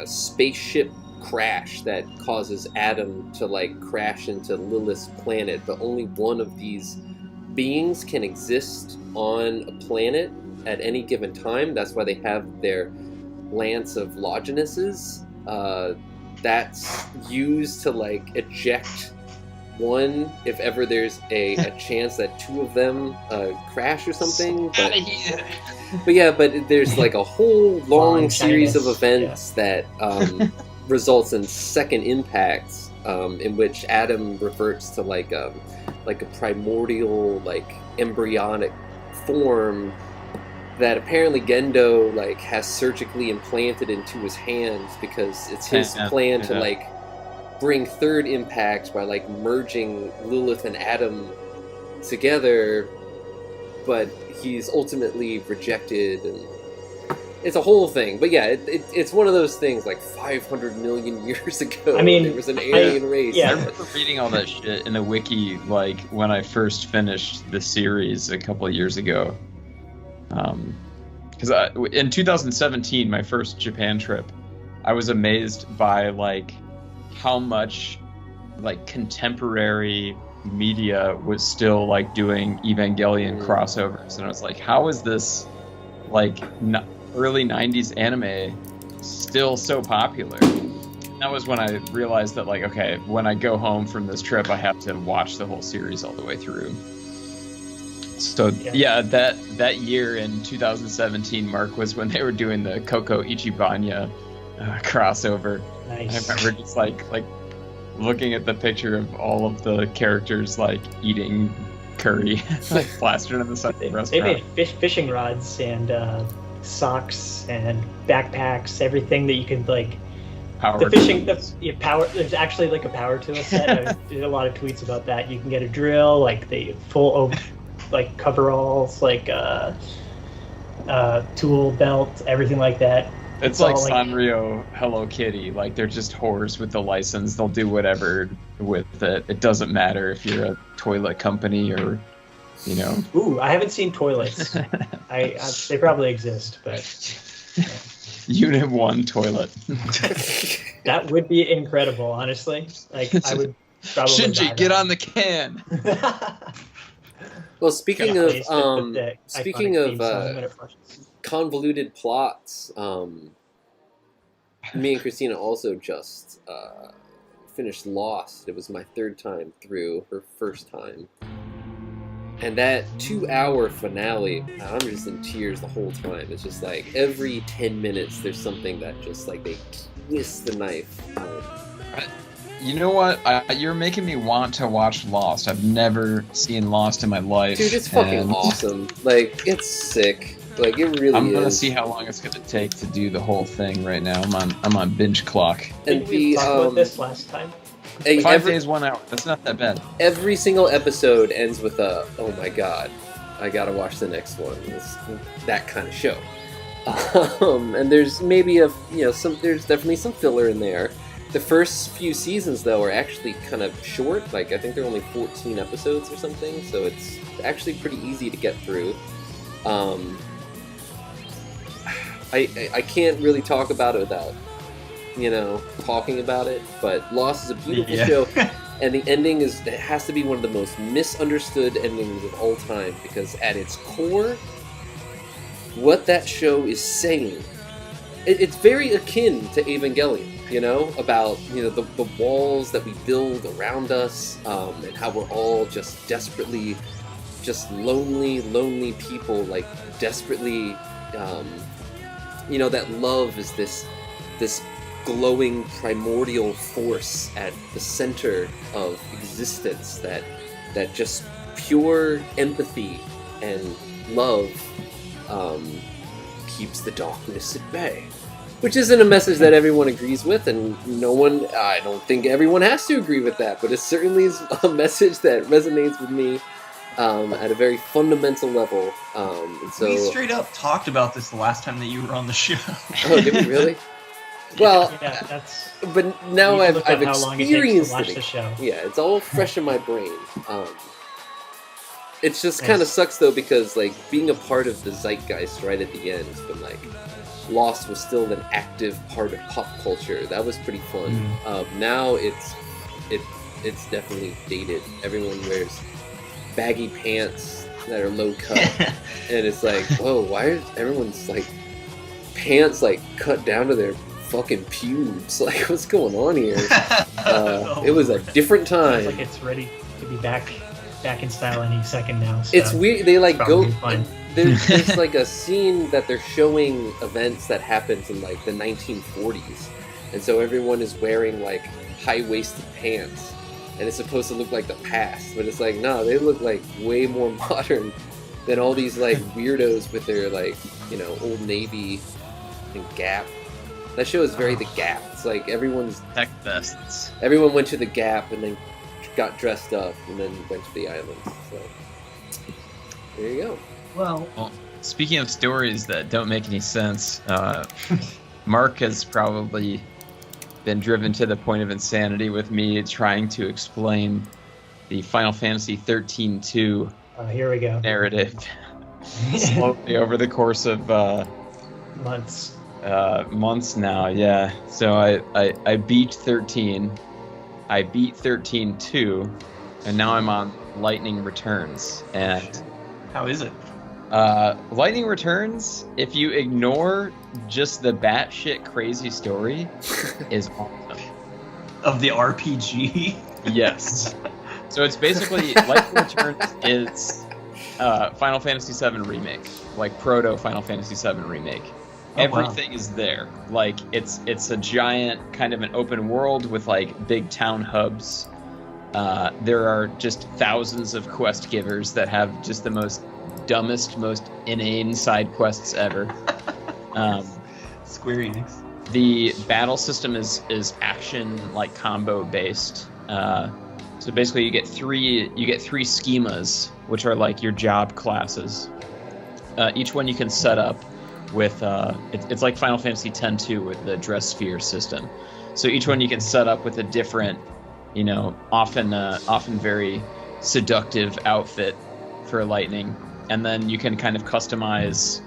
spaceship crash that causes Adam to like crash into Lilith's planet, but only one of these beings can exist on a planet at any given time. That's why they have their lance of Longinuses. That's used to like eject one if ever there's a chance that two of them crash or something. But there's like a whole long series of events that results in second impacts, in which Adam reverts to like a primordial, like embryonic form that apparently Gendo like has surgically implanted into his hands, because it's his plan to like bring third impact by like merging Lilith and Adam together, but he's ultimately rejected, and it's a whole thing. But yeah, it's one of those things like 500 million years ago. I mean, there was an alien race. yeah. I remember reading all that shit in the wiki, like when I first finished the series a couple of years ago. Because in 2017, my first Japan trip, I was amazed by like how much like contemporary media was still like doing Evangelion crossovers, and I was like, how is this like early 90s anime still so popular? And that was when I realized that like, okay, when I go home from this trip, I have to watch the whole series all the way through. So yeah, that year in 2017, Mark, was when they were doing the Koko Ichibanya crossover. Nice. I remember just like looking at the picture of all of the characters like eating curry, like plastered in the side of the They restaurant. made fishing rods and socks and backpacks, everything that you can like. Power The fishing, tools. power. There's actually like a power tool set. I did a lot of tweets about that. You can get a drill, like the full, like coveralls, like tool belt, everything like that. It's like all, like- Sanrio Hello Kitty. Like they're just whores with the license. They'll do whatever with it. It doesn't matter if you're a toilet company or, you know. Ooh, I haven't seen toilets. They probably exist, but Unit 1 toilet. that would be incredible, honestly. Like I would probably. Shinji, get on the can. Well, speaking Yeah, of please, the iconic theme song when it flashes. convoluted plots, me and Christina also just finished Lost. It was my third time through, her first time. And that 2-hour finale, I'm just in tears the whole time. It's just like every 10 minutes there's something that just like they twist the knife. You know what? You're making me want to watch Lost. I've never seen Lost in my life. Dude, it's fucking and awesome. Like, it's sick. Like, it really I'm gonna is. see how long it's gonna take to do the whole thing right now. I'm on binge clock. And Didn't we talk about this last time? 5 days, 1 hour. That's not that bad. Every single episode ends with a, oh my god, I gotta watch the next one. It's that kind of show. And there's maybe there's definitely some filler in there. The first few seasons, though, are actually kind of short. Like, I think they're only 14 episodes or something, so it's actually pretty easy to get through. I can't really talk about it without, talking about it, but Lost is a beautiful show, and the ending it has to be one of the most misunderstood endings of all time, because at its core, what that show is saying, it's very akin to Evangelion, about, the walls that we build around us, and how we're all just desperately, just lonely people, like, desperately, that love is this glowing primordial force at the center of existence, that just pure empathy and love keeps the darkness at bay. Which isn't a message that everyone agrees with, and I don't think everyone has to agree with that, but it certainly is a message that resonates with me at a very fundamental level. And so, we straight up talked about this the last time that you were on the show. Oh, did we really? Well, yeah, that's. but now I've How long it takes experienced to watch it. the show. Yeah, it's all fresh in my brain. It's just kind of sucks though, because like being a part of the zeitgeist right at the end, when like Lost was still an active part of pop culture, that was pretty fun. Now it's definitely dated. Everyone wears baggy pants that are low cut, and it's like, whoa, why are everyone's like pants like cut down to their fucking pubes? Like, what's going on here? It was a different time. Sounds like it's ready to be back in style any second now. So It's weird. They like go. probably fine. There's like a scene that they're showing events that happened in like the 1940s, and so everyone is wearing like high-waisted pants, and it's supposed to look like the past, but it's like, no, they look like way more modern than all these like weirdos with their like Old Navy and Gap. That show is very the Gap. It's like everyone's Tech vests. everyone went to the Gap and then got dressed up and then went to the islands. So there you go. Well, Speaking of stories that don't make any sense, Mark has probably been driven to the point of insanity with me trying to explain the Final Fantasy 13-2 here we go. narrative slowly over the course of Months. months now. Yeah, so I beat 13, I beat 13-2, and now I'm on Lightning Returns. And How is it? Lightning Returns, if you ignore just the batshit crazy story, is awesome. Of the RPG? Yes. So it's basically Lightning Returns is Final Fantasy VII Remake, like proto Final Fantasy VII Remake. Oh, Everything is there. Like it's a giant kind of an open world with like big town hubs. There are just thousands of quest givers that have just the most dumbest, most inane side quests ever. Square Enix. The battle system is action like combo based. So basically, you get three schemas, which are like your job classes. Each one you can set up with it's like Final Fantasy X-2 with the dress sphere system. So each one you can set up with a different, often very seductive outfit for lightning, and then you can kind of customize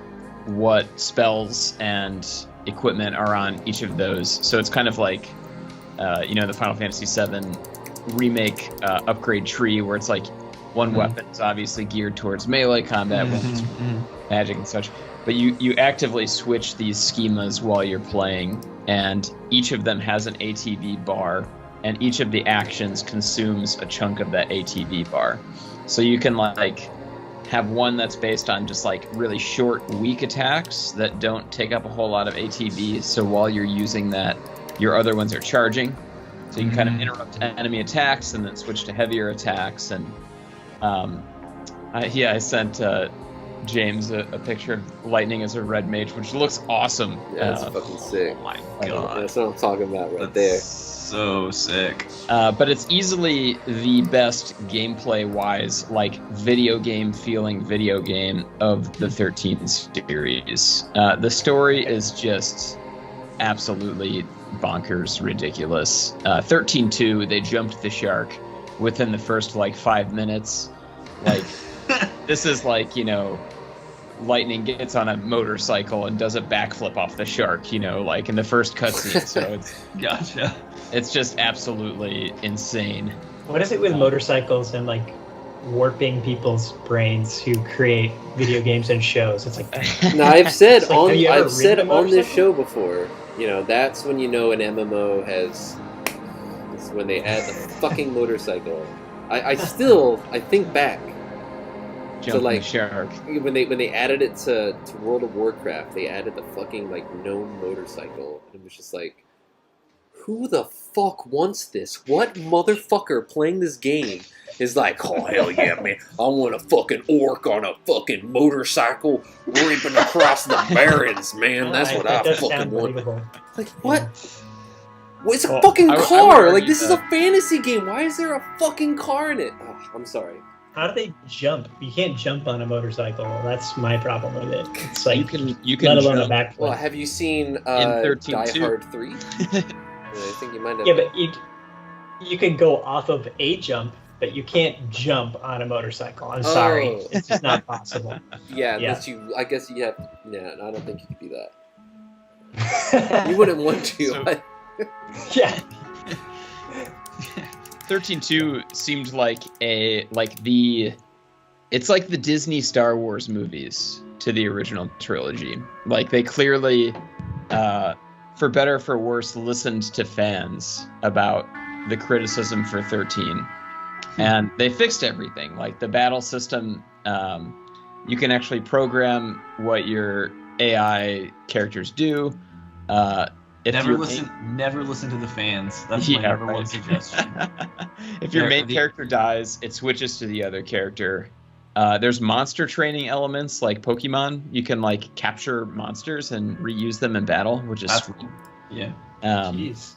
what spells and equipment are on each of those. So it's kind of like the Final Fantasy VII remake upgrade tree, where it's like one weapon is obviously geared towards melee combat, one's magic and such. But you actively switch these schemas while you're playing, and each of them has an ATB bar, and each of the actions consumes a chunk of that ATB bar. So you can like have one that's based on just like really short, weak attacks that don't take up a whole lot of ATB. So while you're using that, your other ones are charging. So you can kind of interrupt enemy attacks and then switch to heavier attacks. And I sent James a picture of Lightning as a red mage, which looks awesome. Yeah, that's fucking sick. Oh my god. That's what I'm talking about right there. So sick. But it's easily the best gameplay-wise, like video game feeling video game of the 13 series. The story is just absolutely bonkers ridiculous. 13-2, they jumped the shark within the first like 5 minutes. Like this is like, Lightning gets on a motorcycle and does a backflip off the shark, like in the first cutscene. So it's Gotcha. It's just absolutely insane. What is it with motorcycles and like warping people's brains who create video games and shows? It's like Now I've said like, have you ever I've said ridden a on this motorcycle? show before, that's when an MMO has. It's when they add the fucking motorcycle. I think back Jumping like, the shark. when they added it to World of Warcraft, they added the fucking like gnome motorcycle, and it was just like, who the fuck wants this? What motherfucker playing this game is like, oh hell yeah, man, I want a fucking orc on a fucking motorcycle ripping across the barrens, man. That's what I does fucking sound want. believable. Like what? Well, it's a Well, fucking I would car. argue Like this is a that- fantasy game. Why is there a fucking car in it? Oh, I'm sorry. How do they jump? You can't jump on a motorcycle. That's my problem with it. It's like, You can let alone a jump. backflip. Well, have you seen 13 Die too. Hard 3? I think you might have. Yeah, but you can go off of a jump, but you can't jump on a motorcycle. I'm sorry, Oh. it's just not possible. Yeah, Yeah. unless you. I guess you have. Yeah, I don't think you could do that. You wouldn't want to. So- Yeah, 13-2 seemed like it's like the Disney Star Wars movies to the original trilogy. Like they clearly, for better or for worse, listened to fans about the criticism for 13, and they fixed everything. Like the battle system, you can actually program what your AI characters do. If Never your listen to the fans. That's my Yeah, number one right. suggestion. If your main The- character dies, it switches to the other character. There's monster training elements like Pokemon. You can like capture monsters and reuse them in battle, which is That's- sweet. Yeah. jeez.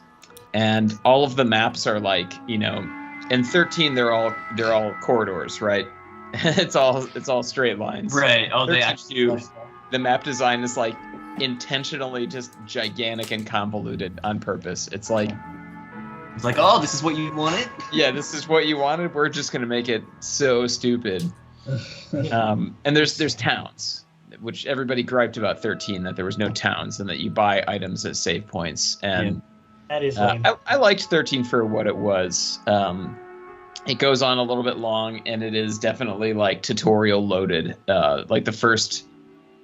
And all of the maps are like, in 13 they're all corridors, right? it's all straight lines. Right. Oh, they 13-2, actually. the map design is like intentionally just gigantic and convoluted on purpose. It's like, It's like, oh, this is what you wanted. yeah, this is what you wanted. We're just gonna make it so stupid. And there's towns, which everybody griped about 13, that there was no towns and that you buy items at save points. And That is lame. I liked 13 for what it was. It goes on a little bit long, and it is definitely like tutorial loaded. Like the first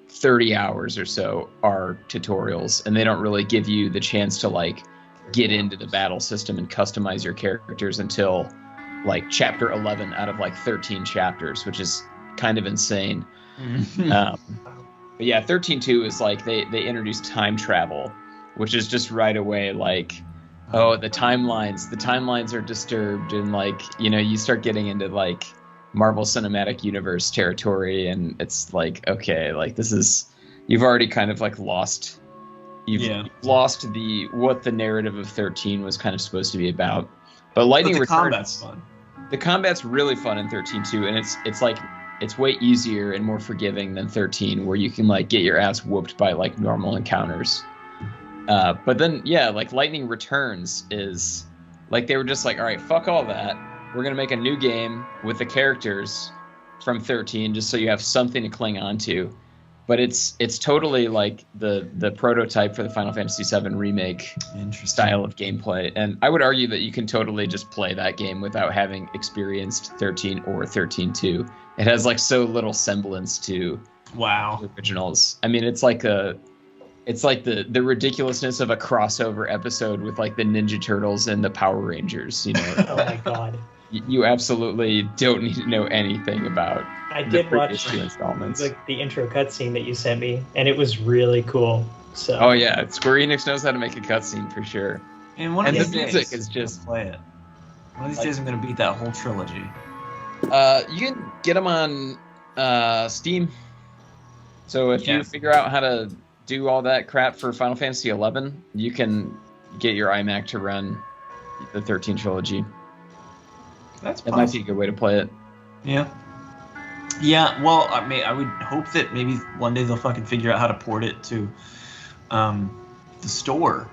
30 hours or so are tutorials, and they don't really give you the chance to like get into the battle system and customize your characters until like chapter 11 out of like 13 chapters, which is kind of insane. But yeah, 13.2 is like they introduced time travel, which is just right away like, oh, the timelines are disturbed, and like, you start getting into like Marvel Cinematic Universe territory, and it's like, okay, like this is you've already kind of like lost. Yeah. Lost what the narrative of 13 was kind of supposed to be about. But Lightning But the Returns, combat's fun. the combat's really fun in 13 too, and it's like it's way easier and more forgiving than 13, where you can like get your ass whooped by like normal encounters. But then yeah, like Lightning Returns is like they were just like, all right, fuck all that. We're gonna make a new game with the characters from 13, just so you have something to cling on to. But it's totally like the prototype for the Final Fantasy VII remake style of gameplay. And I would argue that you can totally just play that game without having experienced 13 or 13.2. It has like so little semblance to the originals. I mean, it's like the ridiculousness of a crossover episode with like the Ninja Turtles and the Power Rangers, you know. Oh my god. You absolutely don't need to know anything about I did watch two installments. like the intro cutscene that you sent me, and it was really cool. So. Oh yeah, Square Enix knows how to make a cutscene for sure. And one And of the these music days, is just- let's play it. One of these days, I'm gonna beat that whole trilogy. You can get them on Steam. So if you figure out how to do all that crap for Final Fantasy 11, you can get your iMac to run the 13 trilogy. That's That might be a good way to play it. Yeah. Yeah, well, I would hope that maybe one day they'll fucking figure out how to port it to the store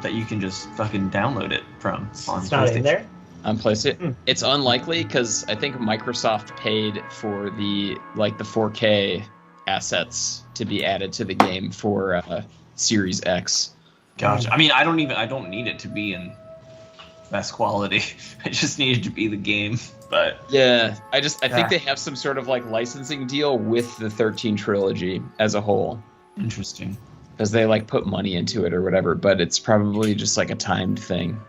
that you can just fucking download it from on It's not in there? On PlayStation, it's unlikely because I think Microsoft paid for the 4K assets to be added to the game for Series X. Gotcha. I mean, I don't need it to be in best quality. I just need it to be the game. But yeah, I think they have some sort of like licensing deal with the 13 trilogy as a whole. Interesting. Because they like put money into it or whatever, but it's probably just like a timed thing.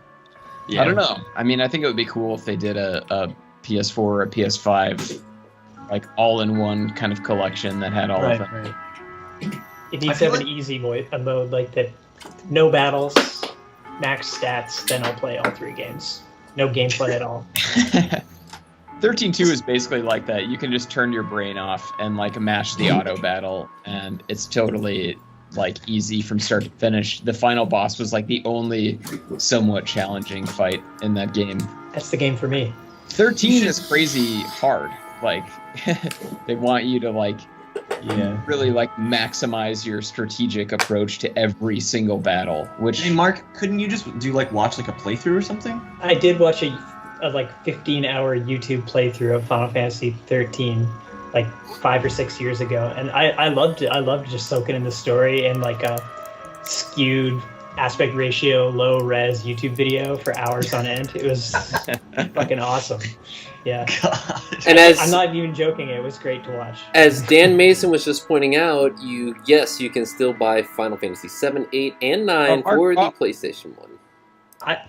Yeah. I don't know. I mean, I think it would be cool if they did a PS4 or a PS5 like all-in-one kind of collection that had all of them. Right. It needs to have an easy mode like that. No battles, max stats, then I'll play all 3 games. No gameplay at all. 13.2 is basically like that. You can just turn your brain off and like mash the auto battle, and it's totally like easy from start to finish. The final boss was like the only somewhat challenging fight in that game. That's the game for me. 13 is crazy hard. Like they want you to like really like maximize your strategic approach to every single battle. Which hey Mark, couldn't you just watch like a playthrough or something? I did watch a like 15-hour YouTube playthrough of Final Fantasy 13 like 5 or 6 years ago, and I loved it. I loved just soaking in the story and like a skewed aspect ratio, low res YouTube video for hours on end. It was fucking awesome. Yeah. God. And I'm not even joking. It was great to watch. As Dan Mason was just pointing out, you can still buy Final Fantasy 7, 8, and 9 for the PlayStation 1.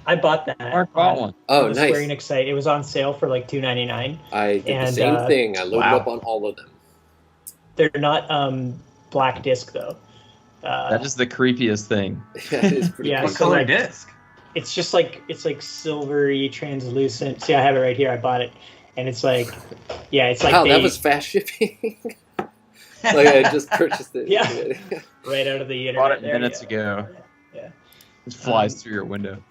I bought that. Mark bought one. Oh, on the nice. Square Enix site. It was on sale for like $2.99. I did the same thing. I loaded up on all of them. They're not black disc though. that is the creepiest thing. That is pretty Yeah, cool. What color like- disc? It's just like silvery, translucent. See, I have it right here. I bought it, and it's like, yeah, it's like Wow, that was fast shipping. Like I just purchased it. Yeah. right out of the internet. Bought it there, minutes yeah. ago. Yeah. It flies through your window.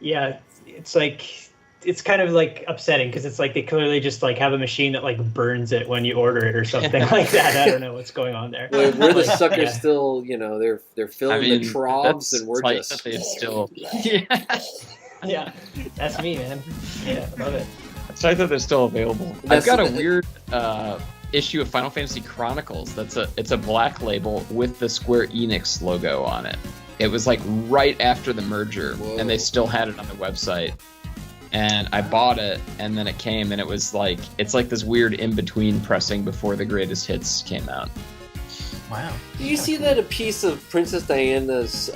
Yeah, it's like it's kind of like upsetting because it's like they clearly just like have a machine that like burns it when you order it or something like that. I don't know what's going on there. We're the Like, suckers yeah. still, they're filling the troughs, and we're tight just. that they still. Yeah, that's me, man. Yeah, I love it. It's nice that they're still available. That's I've got a the- weird issue of Final Fantasy Chronicles. It's a black label with the Square Enix logo on it. It was like right after the merger, Whoa. and they still had it on the website. And I bought it, and then it came, and it was like it's like this weird in between pressing before the greatest hits came out. Wow. Do you see that a piece of Princess Diana's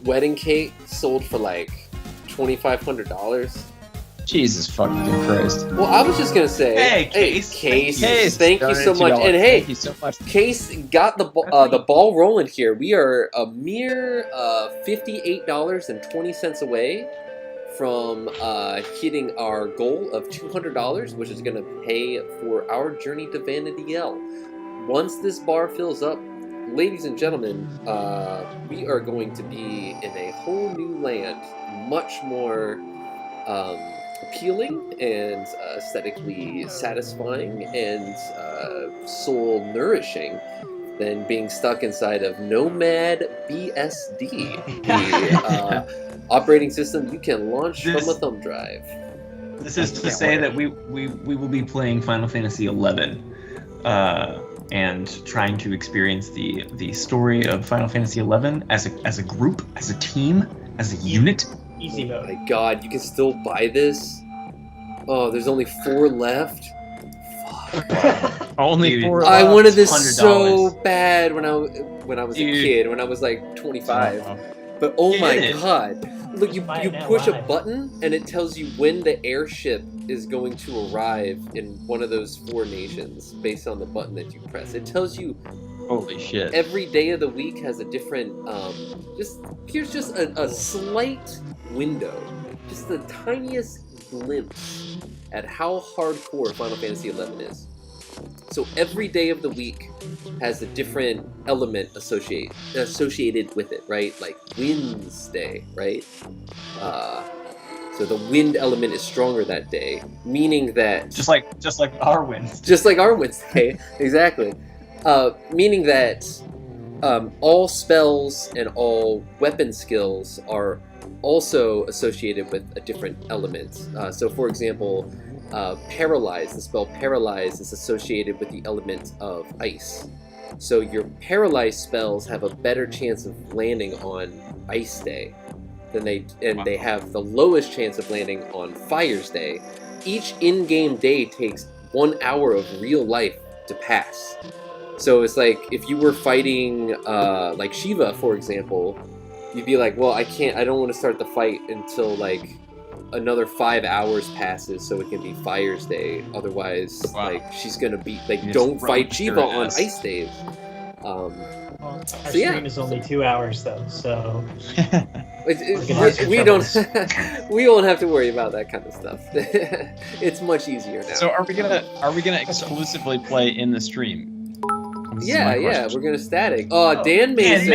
wedding cake sold for like $2,500? Jesus fucking Christ! Well, I was just gonna say, Hey, Case. Case, thank you so much. $2. And hey, Thank you so much. Case got the ball rolling here. We are a mere $58.20 away from hitting our goal of $200, which is going to pay for our journey to Vanity L. Once this bar fills up, ladies and gentlemen, we are going to be in a whole new land, much more appealing and aesthetically satisfying and soul nourishing than being stuck inside of Nomad BSD, the operating system you can launch from a thumb drive. This is to say that we will be playing Final Fantasy XI and trying to experience the story of Final Fantasy XI as a group, as a team, as a unit. Easy mode. My God, you can still buy this? Oh, there's only 4 left? Fuck. Only Dude, 4 I left. wanted this $100. so bad when I was a Dude. kid, when I was like 25. But oh my God. Look, you push a button and it tells you when the airship is going to arrive in one of those 4 nations based on the button that you press. It tells you Holy shit. every day of the week has a different, here's just a slight window, just the tiniest glimpse at how hardcore Final Fantasy XI is. So every day of the week has a different element associated with it, right? Like Wednesday, right? So the wind element is stronger that day, meaning that Just like our wins. just like our Wednesday, exactly. Meaning that all spells and all weapon skills are also associated with a different element. So, for example, Paralyze, the spell Paralyze is associated with the element of ice. So your Paralyze spells have a better chance of landing on Ice Day than they have the lowest chance of landing on Fire's Day. Each in-game day takes 1 hour of real life to pass. So it's like if you were fighting like Shiva, for example, you'd be like, well, I don't want to start the fight until like another 5 hours passes so it can be Fire's Day. Otherwise, like she's gonna be like, don't fight Shiva on Ice Days. Our So, stream is only 2 hours though, so we don't we won't have to worry about that kind of stuff. It's much easier now. So are we gonna exclusively play in the stream? This is my Yeah, question. we're gonna static. Oh, Dan Mason.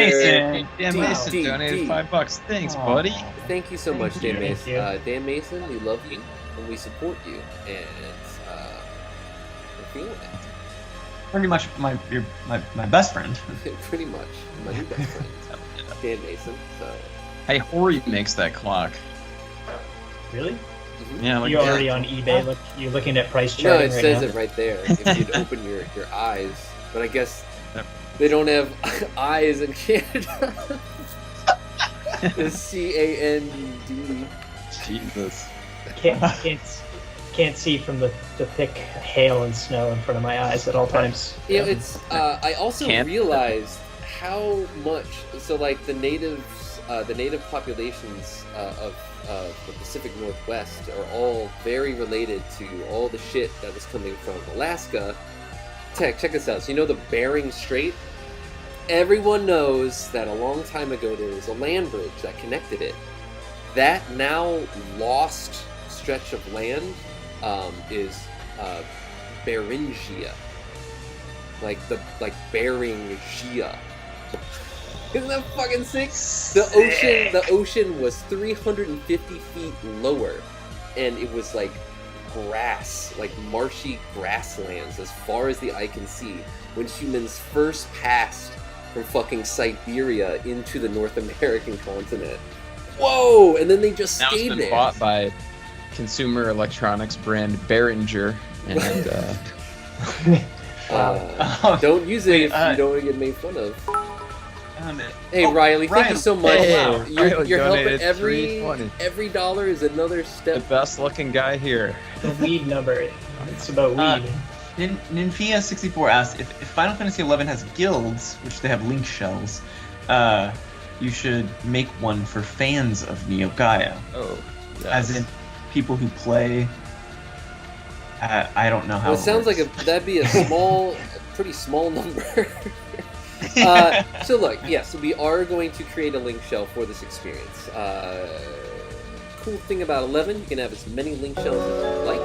Dan Mason donated $5. Thanks, buddy. Thank you so much, Thank Dan you. Mason. Thank Dan Mason, we love you and we support you, and we're feeling it. Pretty much my best friend. Pretty much, my new best friend, Dan Mason. So Hey, Hori makes that clock. really? Yeah, like You already on eBay? Look, you're looking at price no, charting it right says now. it right there. If you'd open your eyes, but I guess they don't have eyes in Canada. It's CAND. Jesus. Can't see from the thick hail and snow in front of my eyes at all times. You know, it's. I also Can't- realized how much. So, like the native populations of the Pacific Northwest are all very related to all the shit that was coming from Alaska. Check this out. So you know the Bering Strait? Everyone knows that a long time ago there was a land bridge that connected it. That now lost stretch of land is Beringia. Like Beringia. Isn't that fucking sick? The ocean was 350 feet lower, and it was like grass, like marshy grasslands as far as the eye can see when humans first passed from fucking Siberia into the North American continent. Whoa! And then they just Now it's stayed been there. bought by consumer electronics brand Behringer, and Don't use it if Wait, you don't want to get made fun of. Found it. Hey Oh, Riley, thank you Ryan. so much. Hey, You're Riley helping donated every $3.20. dollar is another the step. best looking guy here. The weed number. It's about weed. Ninfia64 asked if Final Fantasy XI has guilds, which they have link shells, you should make one for fans of Neo Gaia, Oh, as in people who play. I don't know how. Well, it sounds like works. that'd be a pretty small number. So look, so we are going to create a link shell for this experience. Cool thing about 11, you can have as many link shells as you like.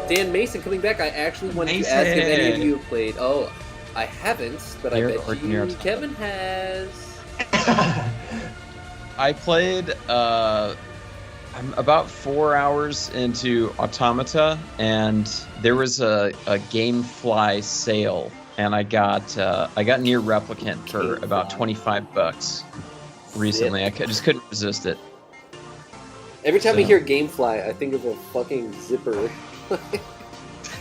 Dan Mason coming back. I actually wanted to ask if any of you have played. Oh, I haven't, but Near I or bet near you Automata? Kevin has. I played. I'm about 4 hours into Automata, and there was a GameFly sale, and I got Near Replicant for about $25 recently. I just couldn't resist it. Every time I So- hear GameFly, I think of a fucking zipper.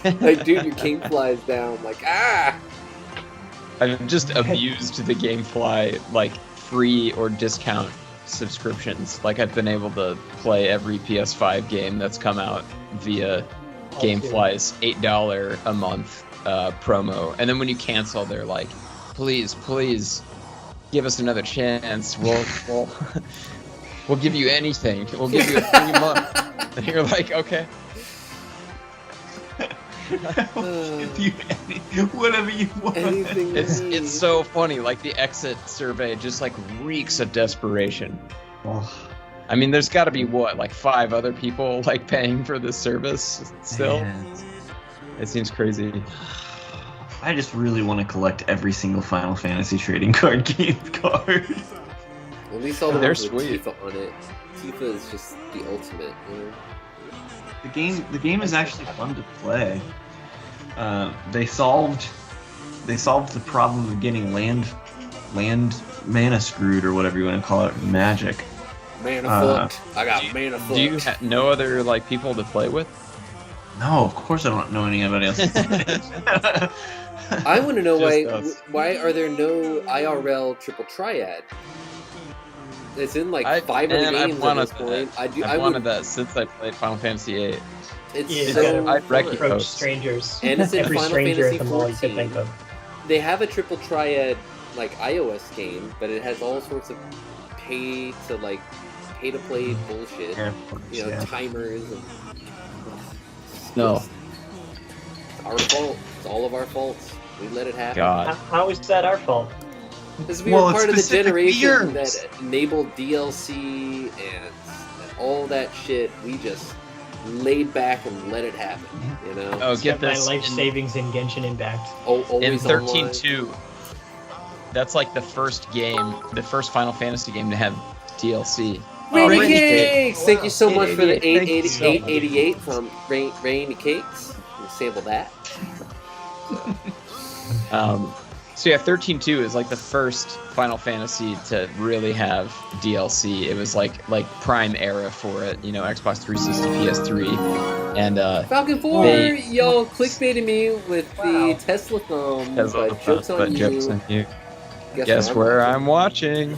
Like, dude, your GameFly is down. Like, ah! I've just abused the GameFly like free or discount subscriptions. Like I've been able to play every PS5 game that's come out via GameFly's $8 a month promo, and then when you cancel, they're like, "Please, give us another chance. We'll give you anything. We'll give you a free month." And you're like, "Okay." Give you whatever you want. Anything It's so funny. Like the exit survey just like reeks of desperation. Oh, I mean, there's got to be like 5 other people like paying for this service still. man. It seems crazy. I just really want to collect every single Final Fantasy trading card game card. At least all the They're ones with sweet. Tifa on it. Tifa is just the ultimate, you know? The game is actually fun to play. They solved the problem of getting land mana screwed, or whatever you want to call it, magic. Mana fucked. I got mana fucked. Do you know other like people to play with? No, of course I don't know anybody else. I want to know Just why are there no IRL triple triad? It's in like I've 5 other games at wanted this point. that. I I've wanted would. that since I played Final Fantasy VIII. It's You so gotta I'd wreck fun. you. approach Post. strangers. And it's in Every Final stranger Fantasy at the mall you could 14. think of. They have a triple triad like iOS game, but it has all sorts of pay to play bullshit. You know, Yeah. timers and No. It's our fault. It's all of our faults. We let it happen. God. How is that our fault? Because we Well, were it's part of the specifically generation yours. that enabled DLC and all that shit. We just laid back and let it happen. You know, Oh, get Spent my this. life savings in Genshin Impact. always In online. 13.2, that's like the first Final Fantasy game to have DLC. Rainy Rainy Cakes! Thank you so much for the 888. Thank you so much. 888 from Rainy Cakes. We'll sample that. So yeah, 13.2 is like the first Final Fantasy to really have DLC. It was like prime era for it, you know, Xbox 360, PS3, and Falcon 4, y'all clickbaited me with the Tesla thumb, but joke's on you. Guess where I'm watching?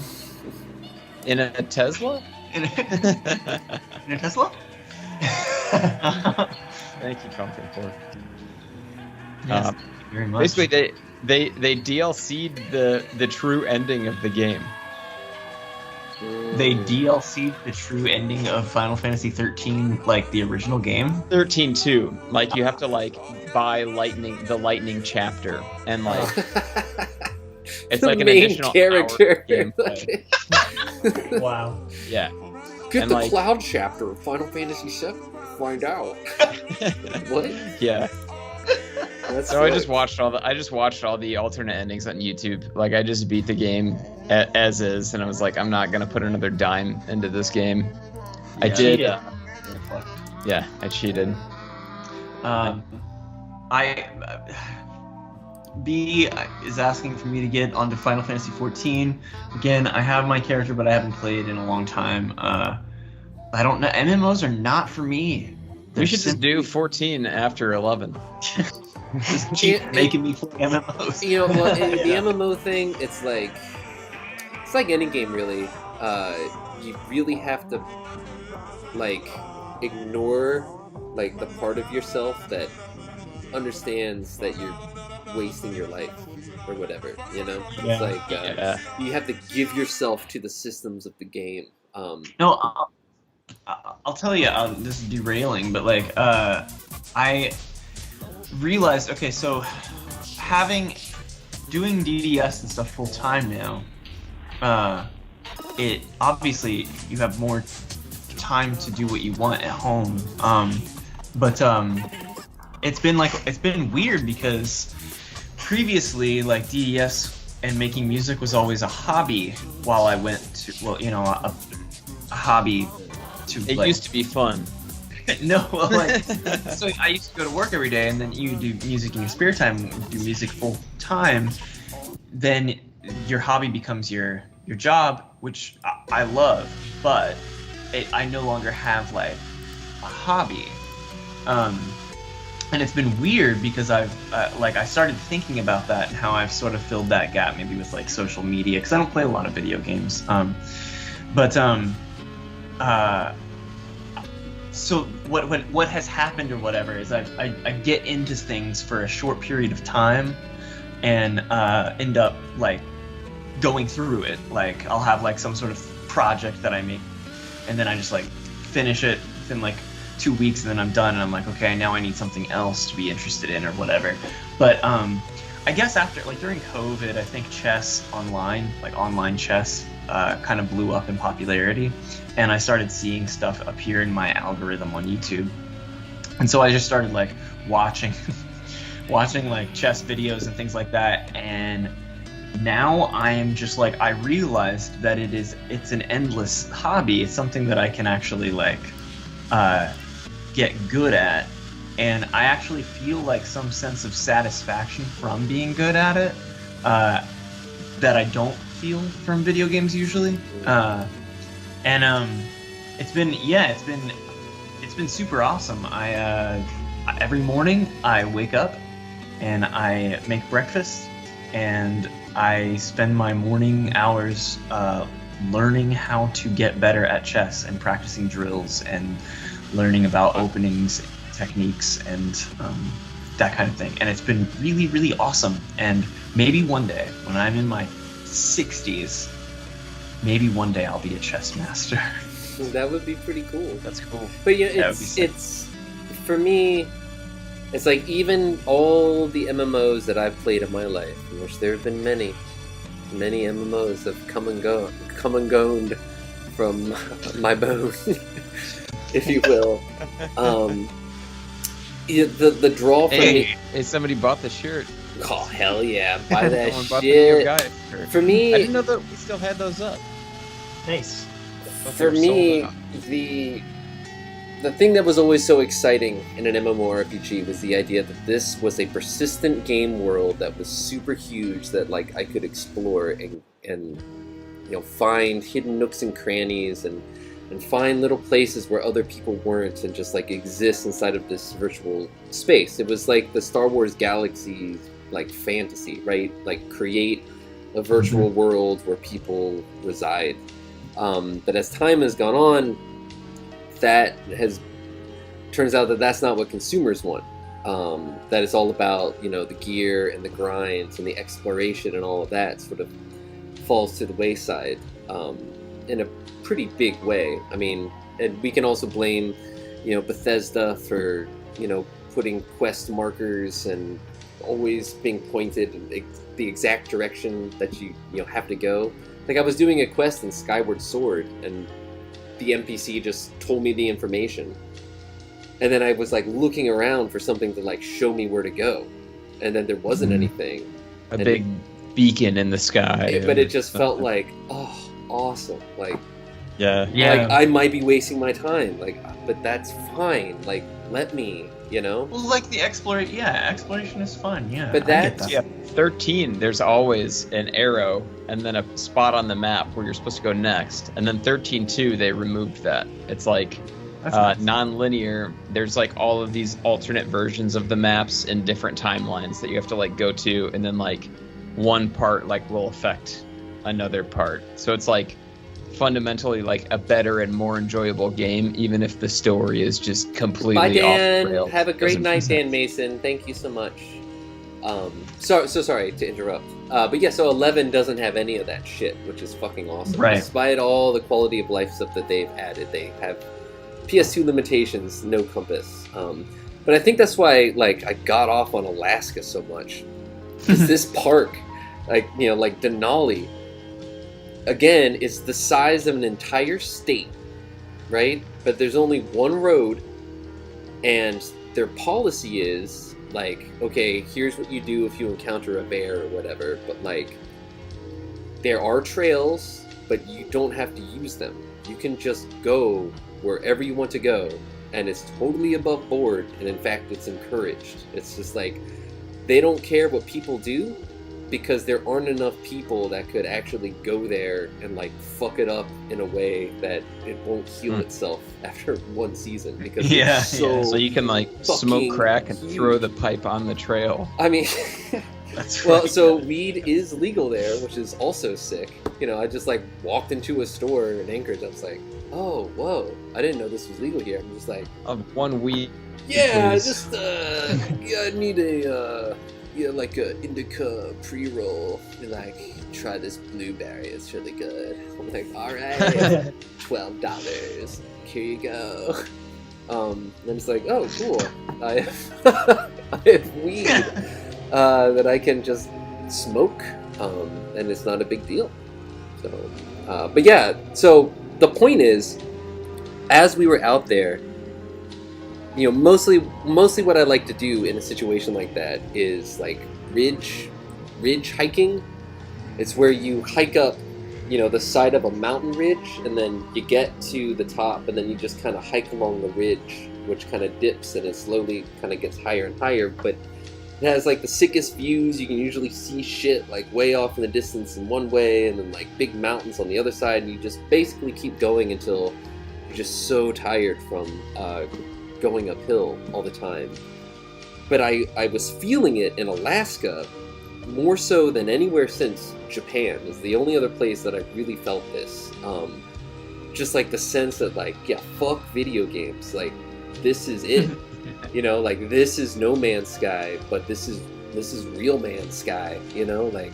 In a Tesla? In a Tesla? Thank you, Falcon 4. Yes, thank you very much. Basically, they DLC'd the true ending of the game. They DLC'd the true ending of Final Fantasy 13, like the original game. 13.2, like you have to like buy the lightning chapter, and like it's The like an main additional character. hour of gameplay. Wow. Yeah. Get And, the like- Cloud chapter of Final Fantasy VII. Find out. What? Yeah. That's So I just watched all the alternate endings on YouTube. Like I just beat the game as is, and I was like, I'm not gonna put another dime into this game. I Yeah. did. Cheated. Yeah, I cheated. B is asking for me to get onto Final Fantasy 14. Again, I have my character, but I haven't played in a long time. I don't know. MMOs are not for me. We should just do 14 after 11. just keep Yeah, making me play MMOs. You know, well, in the Yeah. MMO thing, it's like any game really. You really have to like ignore like the part of yourself that understands that you're wasting your life or whatever. You know, Yeah. it's like Yeah. you have to give yourself to the systems of the game. No, I'll tell you. This is derailing, but like, I realized. Okay, so doing DDS and stuff full time now. It obviously you have more time to do what you want at home. But it's been weird because previously, like DES and making music was always a hobby while I went to, well, a hobby to. It like, used to be fun. No, well, like, so I used to go to work every day, and then you do music in your spare time, do music full time. Then your hobby becomes your job, which I love, but I no longer have like a hobby. And it's been weird because I started thinking about that and how I've sort of filled that gap, maybe with like social media, because I don't play a lot of video games. So what has happened or whatever is I get into things for a short period of time and end up like going through it. Like I'll have like some sort of project that I make, and then I just like finish it within like 2 weeks, and then I'm done, and I'm like, okay, now I need something else to be interested in or whatever. But I guess after, like, during COVID, I think chess online, like online chess, kind of blew up in popularity, and I started seeing stuff appear in my algorithm on YouTube. And so I just started like watching like chess videos and things like that, and now I am just like, I realized that it's an endless hobby. It's something that I can actually like get good at, and I actually feel like some sense of satisfaction from being good at it that I don't feel from video games usually. It's been super awesome. Every morning I wake up and I make breakfast, and I spend my morning hours learning how to get better at chess and practicing drills and learning about openings, techniques, and that kind of thing. And it's been really, really awesome. And maybe one day, when I'm in my 60s, maybe one day I'll be a chess master. That would be pretty cool. That's cool. But yeah, it's for me, it's like even all the MMOs that I've played in my life, in which there have been many MMOs have come and gone from my bone, if you will. The draw for me. Hey, somebody bought the shirt. Oh hell yeah! Buy that Someone bought the Neo shit. Gaia shirt. For me, I didn't know that we still had those up. Nice. For me, the thing that was always so exciting in an MMORPG was the idea that this was a persistent game world that was super huge, that like I could explore and find hidden nooks and crannies and find little places where other people weren't, and just like exist inside of this virtual space. It was like the Star Wars galaxy like fantasy, right? Like create a virtual world where people reside. But as time has gone on, turns out that that's not what consumers want. That it's all about, the gear and the grinds and the exploration, and all of that sort of falls to the wayside in a pretty big way. I mean, and we can also blame, Bethesda for, putting quest markers and always being pointed in the exact direction that you have to go. Like I was doing a quest in Skyward Sword, and the NPC just told me the information, and then I was like looking around for something to like show me where to go, and then there wasn't anything. A big beacon in the sky. But it just felt like, oh, awesome. Like, yeah. Like I might be wasting my time, like, but that's fine. Like, let me, Well, like the exploration is fun. Yeah. But that's 13. There's always an arrow and then a spot on the map where you're supposed to go next. And then 13.2, they removed that. It's like nice. Non-linear. There's like all of these alternate versions of the maps in different timelines that you have to like go to, and then like one part like will affect another part. So it's like fundamentally like a better and more enjoyable game, even if the story is just completely Bye, Dan. off the rails. Have a great night, Dan Mason. Thank you so much. So sorry to interrupt. But yeah, so 11 doesn't have any of that shit, which is fucking awesome. Right. Despite all the quality of life stuff that they've added, they have PS2 limitations, no compass. But I think that's why like I got off on Alaska so much. Because this park, like Denali, again, it's the size of an entire state, right? But there's only one road, and their policy is like, okay, here's what you do if you encounter a bear or whatever, but like, there are trails, but you don't have to use them. You can just go wherever you want to go, and it's totally above board, and in fact, it's encouraged. It's just like, they don't care what people do, because there aren't enough people that could actually go there and like fuck it up in a way that it won't heal itself after one season, because it's so you can like smoke fucking crack and huge. throw the pipe on the trail. I mean, That's well, right. so weed is legal there, which is also sick. You know, I just like walked into a store in Anchorage. I was like, oh, whoa, I didn't know this was legal here. I'm just like, Of one weed. yeah, Please. just I need a like a indica pre-roll, and like try this blueberry. It's really good. I'm like, all right, $12. Here you go. And it's like, oh, cool. I have weed that I can just smoke, and it's not a big deal. So, but yeah. So the point is, as we were out there, you know, mostly what I like to do in a situation like that is like ridge hiking. It's where you hike up, you know, the side of a mountain ridge, and then you get to the top, and then you just kind of hike along the ridge, which kind of dips, and it slowly kind of gets higher and higher, but it has like the sickest views. You can usually see shit like way off in the distance in one way, and then like big mountains on the other side, and you just basically keep going until you're just so tired from going uphill all the time. But I was feeling it in Alaska more so than anywhere since Japan. Is the only other place that I really felt this. Just like the sense that like, yeah, fuck video games. Like, this is it. You know, like, this is No Man's Sky, but this is real man's sky. You know, like,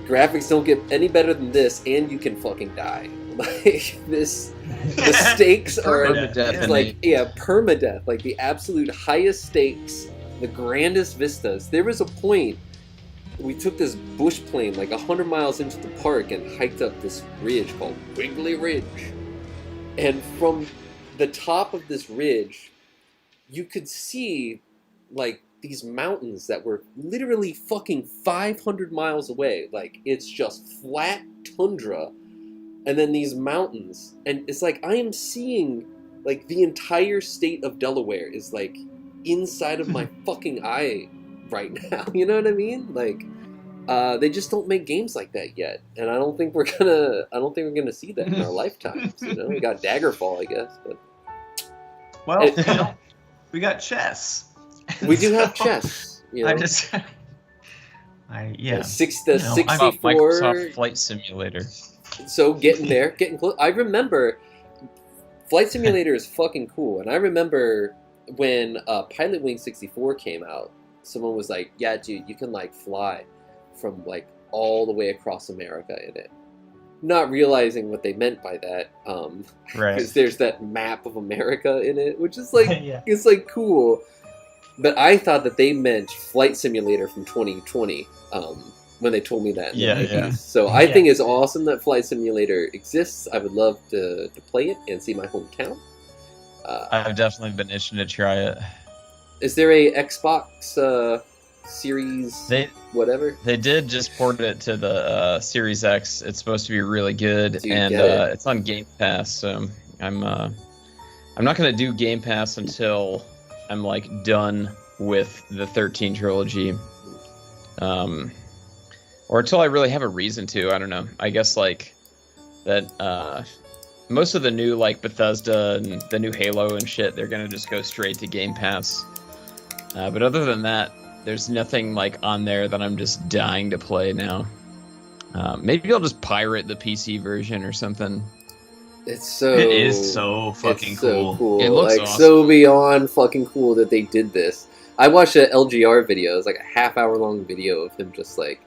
graphics don't get any better than this, and you can fucking die. Like, the stakes are Permadeath, like, permadeath, like the absolute highest stakes, the grandest vistas. There was a point we took this bush plane like 100 miles into the park and hiked up this ridge called Wiggly Ridge, and from the top of this ridge you could see like these mountains that were literally fucking 500 miles away. Like, it's just flat tundra, and then these mountains, and it's like I am seeing like the entire state of Delaware is like inside of my fucking eye right now. You know what I mean? Like, they just don't make games like that yet, and I don't think we're gonna see that in our lifetimes. You know, we got Daggerfall, I guess, but Well, you know, we got chess. we do have chess. You know, The you know, 64. Microsoft Flight Simulator. So getting close. I remember Flight Simulator is fucking cool, and I remember when Pilot Wing 64 came out, someone was like, yeah, dude, you can like fly from like all the way across America in it. Not realizing what they meant by that, Right. because there's that map of America in it, which is like, Yeah. it's like cool. But I thought that they meant Flight Simulator from 2020, when they told me that in the 90s. Yeah. So I Yeah. think it's awesome that Flight Simulator exists. I would love to play it and see my hometown. I've definitely been itching to try it. Is there a Xbox Series whatever? They did just port it to the Series X. It's supposed to be really good, Dude, and get it. it's on Game Pass. So I'm not gonna do Game Pass until I'm like done with the 13 trilogy, or until I really have a reason to. I don't know. I guess like that. Most of the new like Bethesda and the new Halo and shit, they're gonna just go straight to Game Pass. But other than that, there's nothing like on there that I'm just dying to play now. Maybe I'll just pirate the PC version or something. It is so fucking it's so cool. It looks like awesome. so beyond fucking cool that they did this. I watched a LGR video. It was like a half-hour long video of him just like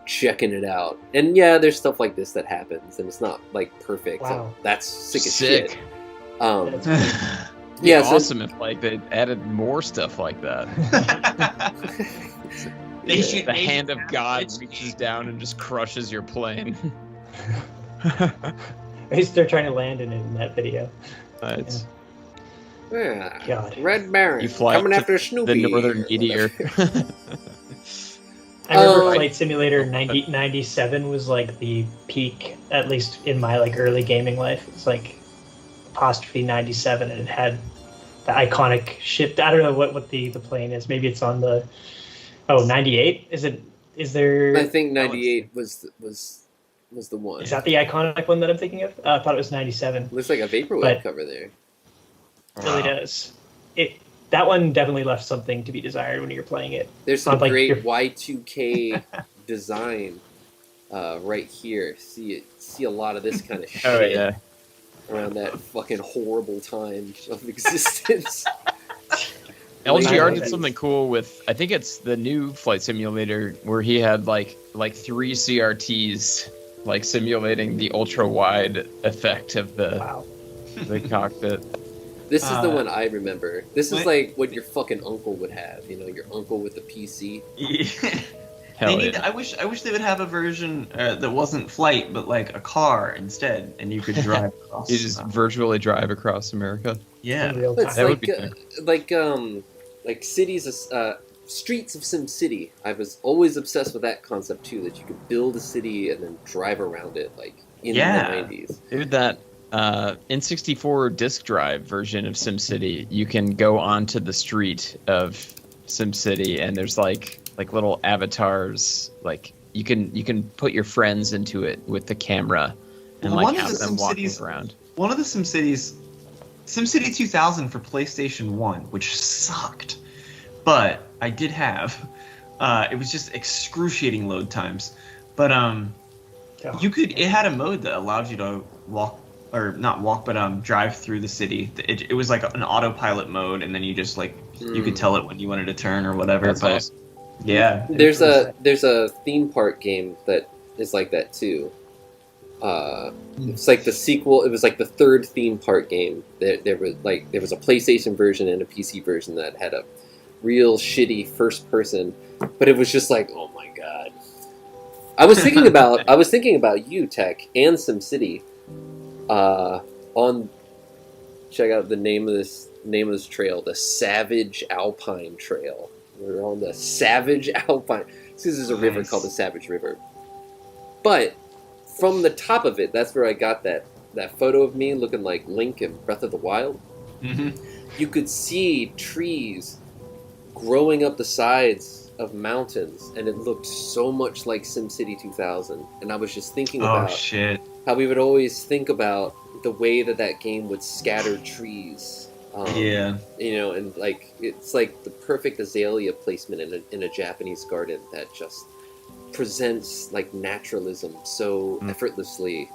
checking it out. And yeah, there's stuff like this that happens, and it's not like perfect. Wow. So that's sick as Sick. shit. That's Yeah, It'd be so awesome if like they added more stuff like that. They should The make hand of God it's- reaches down and just crushes your plane. At least they're trying to land in it in that video. It's- Yeah. God. Red Baron You fly coming up after to Snoopy. the northern meteor. I remember Um, Flight Simulator 97 was like the peak, at least in my like early gaming life. It's like apostrophe 97, and it had the iconic ship. I don't know what the plane is. Maybe it's on the 98. Is it? Is there? I think 98 was the one. Is that the iconic one that I'm thinking of? I thought it was 97. Looks like a vaporwave But- cover there. It really does. That one definitely left something to be desired when you're playing it. There's some Sounds like great you're- Y2K design right here. See a lot of this kind of shit Oh yeah. around that fucking horrible time of existence. LGR Like- did something cool with, I think it's the new Flight Simulator, where he had like 3 CRTs like simulating the ultra wide effect of the Wow. cockpit. This is the one I remember. This is What? like what your fucking uncle would have. You know, your uncle with the PC. Hell They yeah. I wish they would have a version that wasn't flight, but like a car instead, and you could drive across. You just virtually drive across America. yeah. In real It's time. That would like be like cities, streets of Sim City. I was always obsessed with that concept too. That you could build a city and then drive around it, like in Yeah. the 90s. Dude, that N64 disk drive version of SimCity, you can go onto the street of SimCity, and there's like little avatars. Like you can put your friends into it with the camera, and Well, one like of have the them walking SimCities- around. One of the SimCities, SimCity 2000 for PlayStation 1, which sucked, but I did have. It was just excruciating load times, but Yeah. it had a mode that allowed you to walk, or not walk, but drive through the city. It was like an autopilot mode, and then you just like you could tell it when you wanted to turn or whatever. That's but awesome. yeah, There's a theme park game that is like that too. It's like the sequel. It was like the third theme park game. There was a PlayStation version and a PC version that had a real shitty first person, but it was just like, oh my god. I was thinking about you, Tech, and SimCity. Check out the name of this trail, the Savage Alpine Trail. We're on the Savage Alpine. This is a river Nice. called the Savage River. But from the top of it, that's where I got that photo of me looking like Link in Breath of the Wild. Mhm. You could see trees growing up the sides of mountains, and it looked so much like SimCity 2000. And I was just thinking Oh about shit. how we would always think about the way that game would scatter trees. Yeah. You know, and like it's like the perfect azalea placement in a Japanese garden that just presents like naturalism so effortlessly.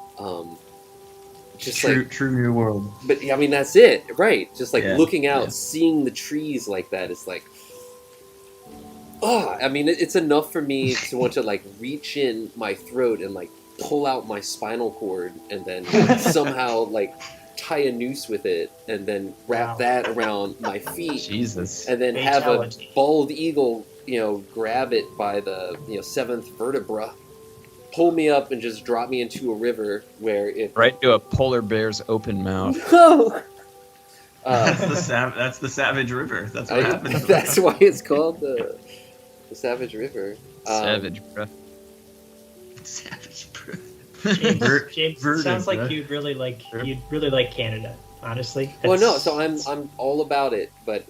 Just like, True new world. but I mean that's it, right? Just like Yeah, looking out, yeah. seeing the trees like that is like, I mean it's enough for me to want to like reach in my throat and like pull out my spinal cord and then somehow like tie a noose with it and then wrap Wow. that around my feet Jesus. and then have a Fatality. bald eagle, grab it by the seventh vertebra, pull me up and just drop me into a river where it Right into a polar bear's open mouth. That's the Savage River. That's what happens. That's why it's called the Savage River. Savage, bruh. Savage, bro. James, Ver- James, Verdant, sounds like huh? you'd really like Canada. Honestly. Well, no, That's- so I'm all about it, but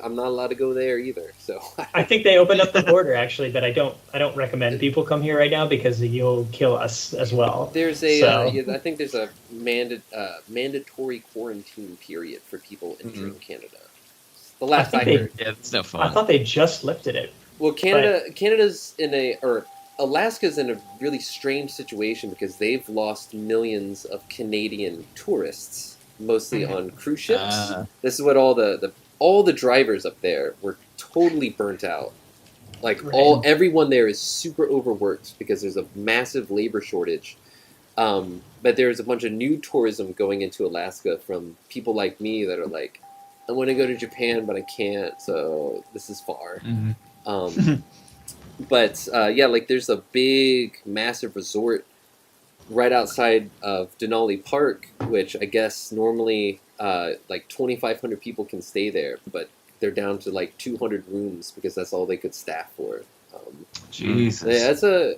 I'm not allowed to go there either. So I think they opened up the border actually, but I don't recommend people come here right now because you'll kill us as well. there's a So- I think there's a mandatory quarantine period for people entering Canada. The last I think they- heard. Yeah, that's no I fun. thought they just lifted it. Well, Alaska's in a really strange situation because they've lost millions of Canadian tourists, mostly on cruise ships. Ah. This is what all the drivers up there were totally burnt out. Like Right. everyone there is super overworked because there's a massive labor shortage. But there's a bunch of new tourism going into Alaska from people like me that are like, I want to go to Japan, but I can't, so this is far. Mhm. But like there's a big, massive resort right outside of Denali Park, which I guess normally like 2,500 people can stay there, but they're down to like 200 rooms because that's all they could staff for. Jesus. Yeah,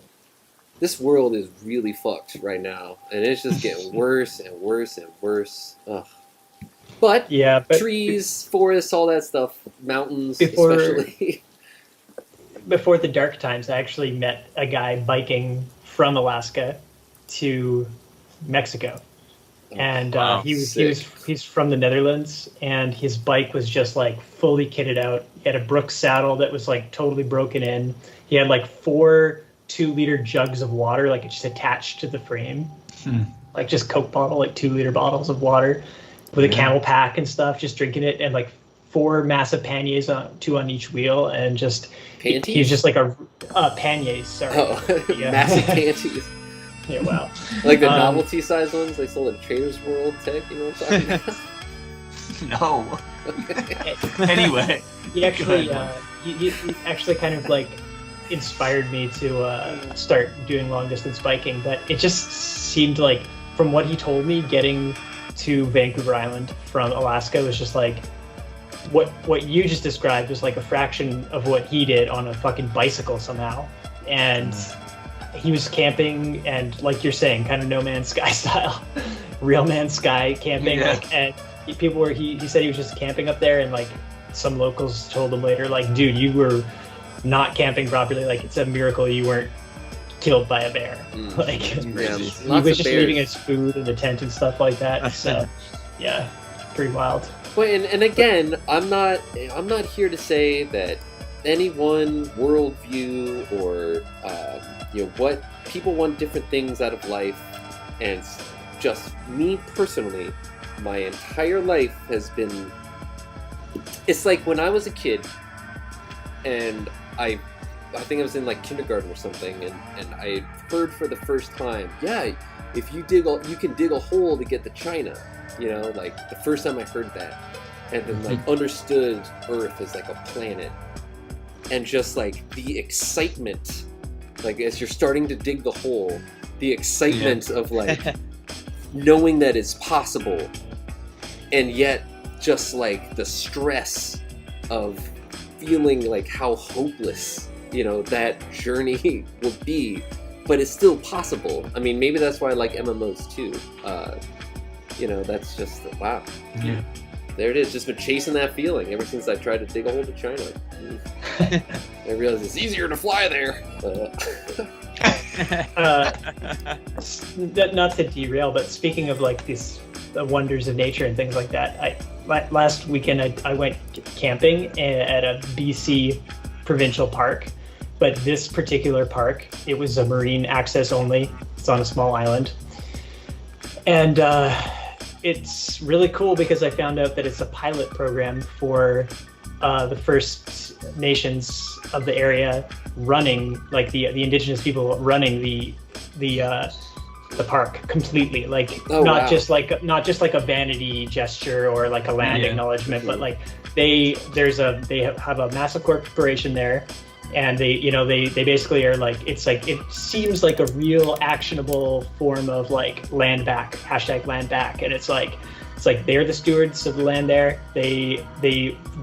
this world is really fucked right now, and it's just getting worse and worse and worse. Ugh. But Yeah, but trees, forests, all that stuff, mountains Before- especially. before the dark times, I actually met a guy biking from Alaska to Mexico, and wow, he's from the Netherlands, and his bike was just like fully kitted out. He had a Brooks saddle that was like totally broken in. He had like 4 2-liter jugs of water, like it just attached to the frame, like just Coke bottle, like 2-liter bottles of water, with a camel pack and stuff, just drinking it, and like 4 massive panniers, 2 on each wheel, and just Panties? he's just like a panniers. Sorry, yeah. Massive panties. Yeah, wow. Like the novelty size ones they sold at Trader's World Tech, you know what I'm talking about? No. Anyway. He actually he actually kind of like inspired me to start doing long distance biking, but it just seemed like, from what he told me, getting to Vancouver Island from Alaska was just like what you just described was like a fraction of what he did on a fucking bicycle somehow. And he was camping, and like you're saying, kind of No Man's Sky style, Real Man's Sky camping. Yeah. Like, and people were he said he was just camping up there, and like some locals told him later, like, dude, you were not camping properly. Like, it's a miracle you weren't killed by a bear. Like, Yeah, he lots was of just bears. leaving his food in the tent and stuff like that. So, yeah, pretty wild. Well, and again, I'm not here to say that any one worldview or what people want different things out of life, and just me personally, my entire life has been. It's like when I was a kid, and I think I was in like kindergarten or something, and I heard for the first time, yeah, if you can dig a hole to get to China. You know, like the first time I heard that, and then like understood Earth as like a planet, and just like the excitement, like as you're starting to dig the hole, the excitement of like knowing that it's possible, and yet just like the stress of feeling like how hopeless, that journey will be, but it's still possible. I mean, maybe that's why I like MMOs too. That's just, wow. Yeah. There it is, just been chasing that feeling ever since I tried to dig a hole to China. I realized it's easier to fly there. Not to derail, but speaking of like the wonders of nature and things like that, last weekend I went camping at a BC provincial park, but this particular park, it was a marine access only. It's on a small island, and it's really cool because I found out that it's a pilot program for the First Nations of the area running, like the Indigenous people running the park completely, like not just like a vanity gesture or like a land acknowledgement, but like they have a massive corporation there, and they basically are like, it seems like a real actionable form of like land back, #land back, and it's like they're the stewards of the land there. They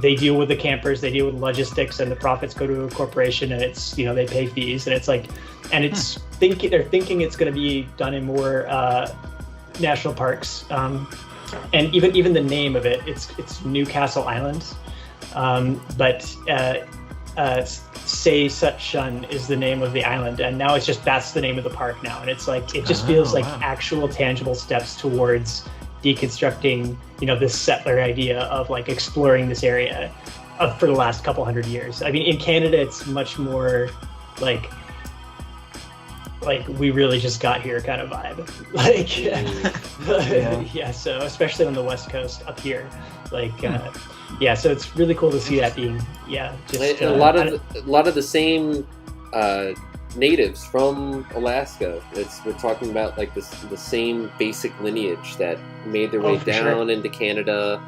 deal with the campers, they deal with logistics, and the profits go to a corporation, and it's they pay fees, and it's like, and it's they're thinking it's going to be done in more national parks, and even the name of it's Newcastle Island, but Say Such Shun is the name of the island, and now that's the name of the park now, and it's like it just feels like actual tangible steps towards deconstructing this settler idea of like exploring this area for the last couple hundred years. I mean, in Canada it's much more like we really just got here kind of vibe, like yeah, so especially on the west coast up here, like so it's really cool to see that being just a lot of the same natives from Alaska. We're talking about like the same basic lineage that made their way down into Canada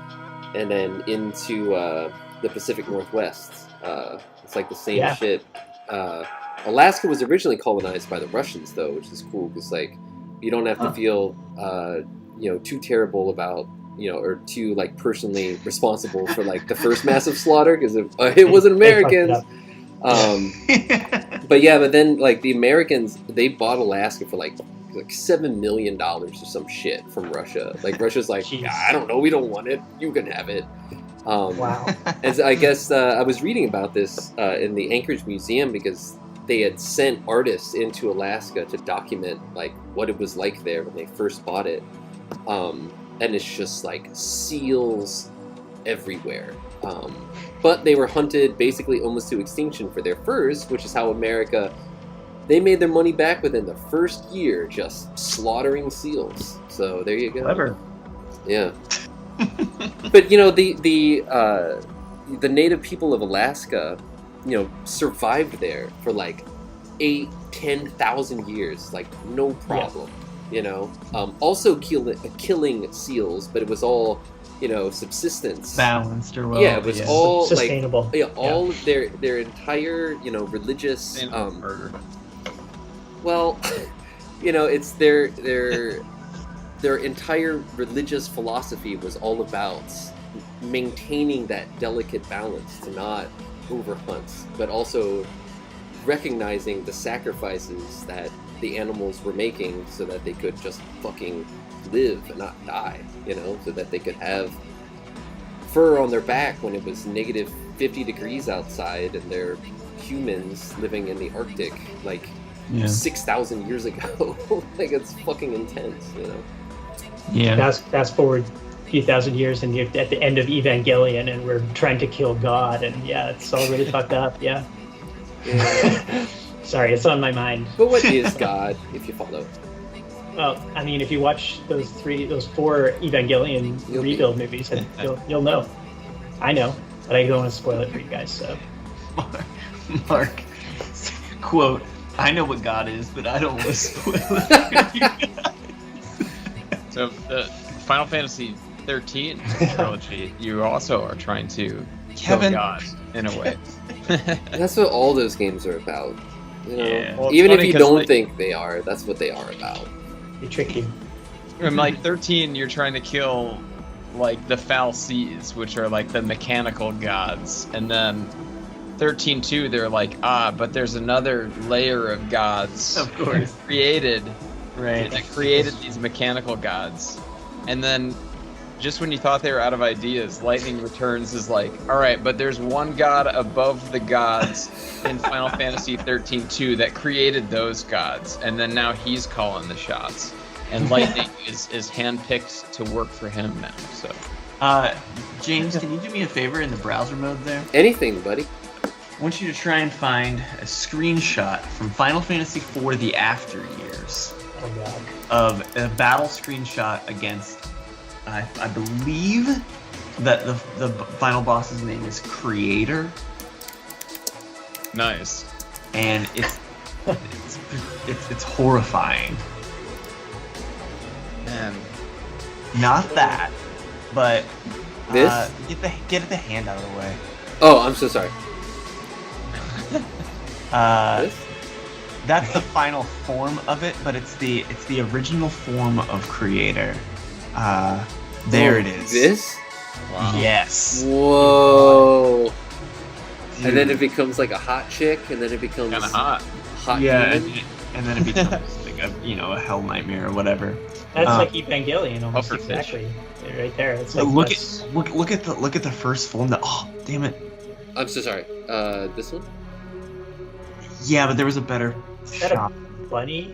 and then into the Pacific Northwest. It's like the same shit. Alaska was originally colonized by the Russians, though, which is cool because like You don't have to feel too terrible about or too like personally responsible for like the first massive slaughter because it wasn't Americans. But then like the Americans, they bought Alaska for like $7 million or some shit from Russia. Like Russia's like, I don't know, we don't want it. You can have it. Wow. And I guess I was reading about this in the Anchorage Museum because they had sent artists into Alaska to document like what it was like there when they first bought it. And it's just like seals everywhere. But they were hunted basically almost to extinction for their furs, which is how America, they made their money back within the first year, just slaughtering seals. So there you go. Clever. Yeah. But the native people of Alaska, survived there for like 8,000-10,000 years, like no problem. Also killing seals, but it was all subsistence, balanced or well. Yeah, it was all sustainable. Like all of their entire religious murder. Well, it's their entire religious philosophy was all about maintaining that delicate balance to not overhunt, but also recognizing the sacrifices that the animals were making so that they could just fucking live and not die, so that they could have fur on their back when it was negative 50 degrees outside and they're humans living in the Arctic like 6,000 years ago. Like it's fucking intense, Yeah. Fast forward a few thousand years and you're at the end of Evangelion and we're trying to kill God and it's all really fucked up. Yeah. Sorry, it's on my mind. But what is God, if you follow? Well, I mean, if you watch those 4 Evangelion rebuild movies, you'll know. I know, but I don't want to spoil it for you guys. So, Mark, quote: "I know what God is, but I don't want to spoil it for you guys." So, the Final Fantasy 13 trilogy, you also are trying to kill God in a way. That's what all those games are about. Well, even if you don't think they are, that's what they are about. They trick you. In like 13, you're trying to kill like the foul seas, which are like the mechanical gods, and then 13.2, they're like, but there's another layer of gods, of course, created, right? That created these mechanical gods, and then just when you thought they were out of ideas, Lightning Returns is like, all right, but there's one god above the gods in Final Fantasy 13.2 that created those gods, and then now he's calling the shots, and Lightning is handpicked to work for him now. So, James, can you do me a favor in the browser mode there? Anything, buddy. I want you to try and find a screenshot from Final Fantasy IV: The After Years of a battle screenshot against. I believe that the final boss's name is Creator. Nice. And it's horrifying. Man. Not that, but this. Get the hand out of the way. Oh, I'm so sorry. This? That's the final form of it, but it's the original form of Creator. There it is. This? Wow. Yes. Whoa. Dude. And then it becomes like a hot chick, and then it becomes kind of hot. Hot yeah, human. and then it becomes like a hell nightmare or whatever. That's like Evangelion, almost Pufferfish. exactly. Right there. It's like look at the first form. Damn it. I'm so sorry. This one? Yeah, but there was a better Is that shot. a bunny?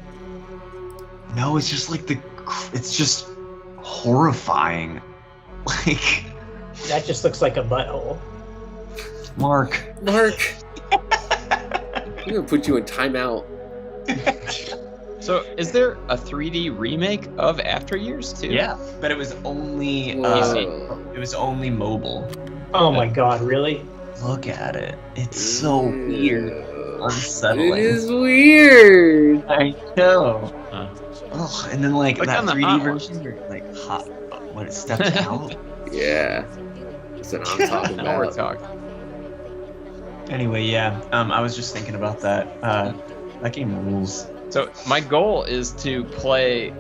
No, it's just like it's just horrifying. Like That just looks like a butthole. Mark. I'm gonna put you in timeout. So, is there a 3D remake of After Years too? Yeah, but it was only mobile. Oh my god, really? Look at it. It's so weird. Unsettling. It is weird. I know. Huh. Oh, and then like Look that on the 3D hot version, where like hot when it steps out. Yeah. That's what I'm talking Now we're about. talking. Anyway, yeah. I was just thinking about that. That game rules. So my goal is to play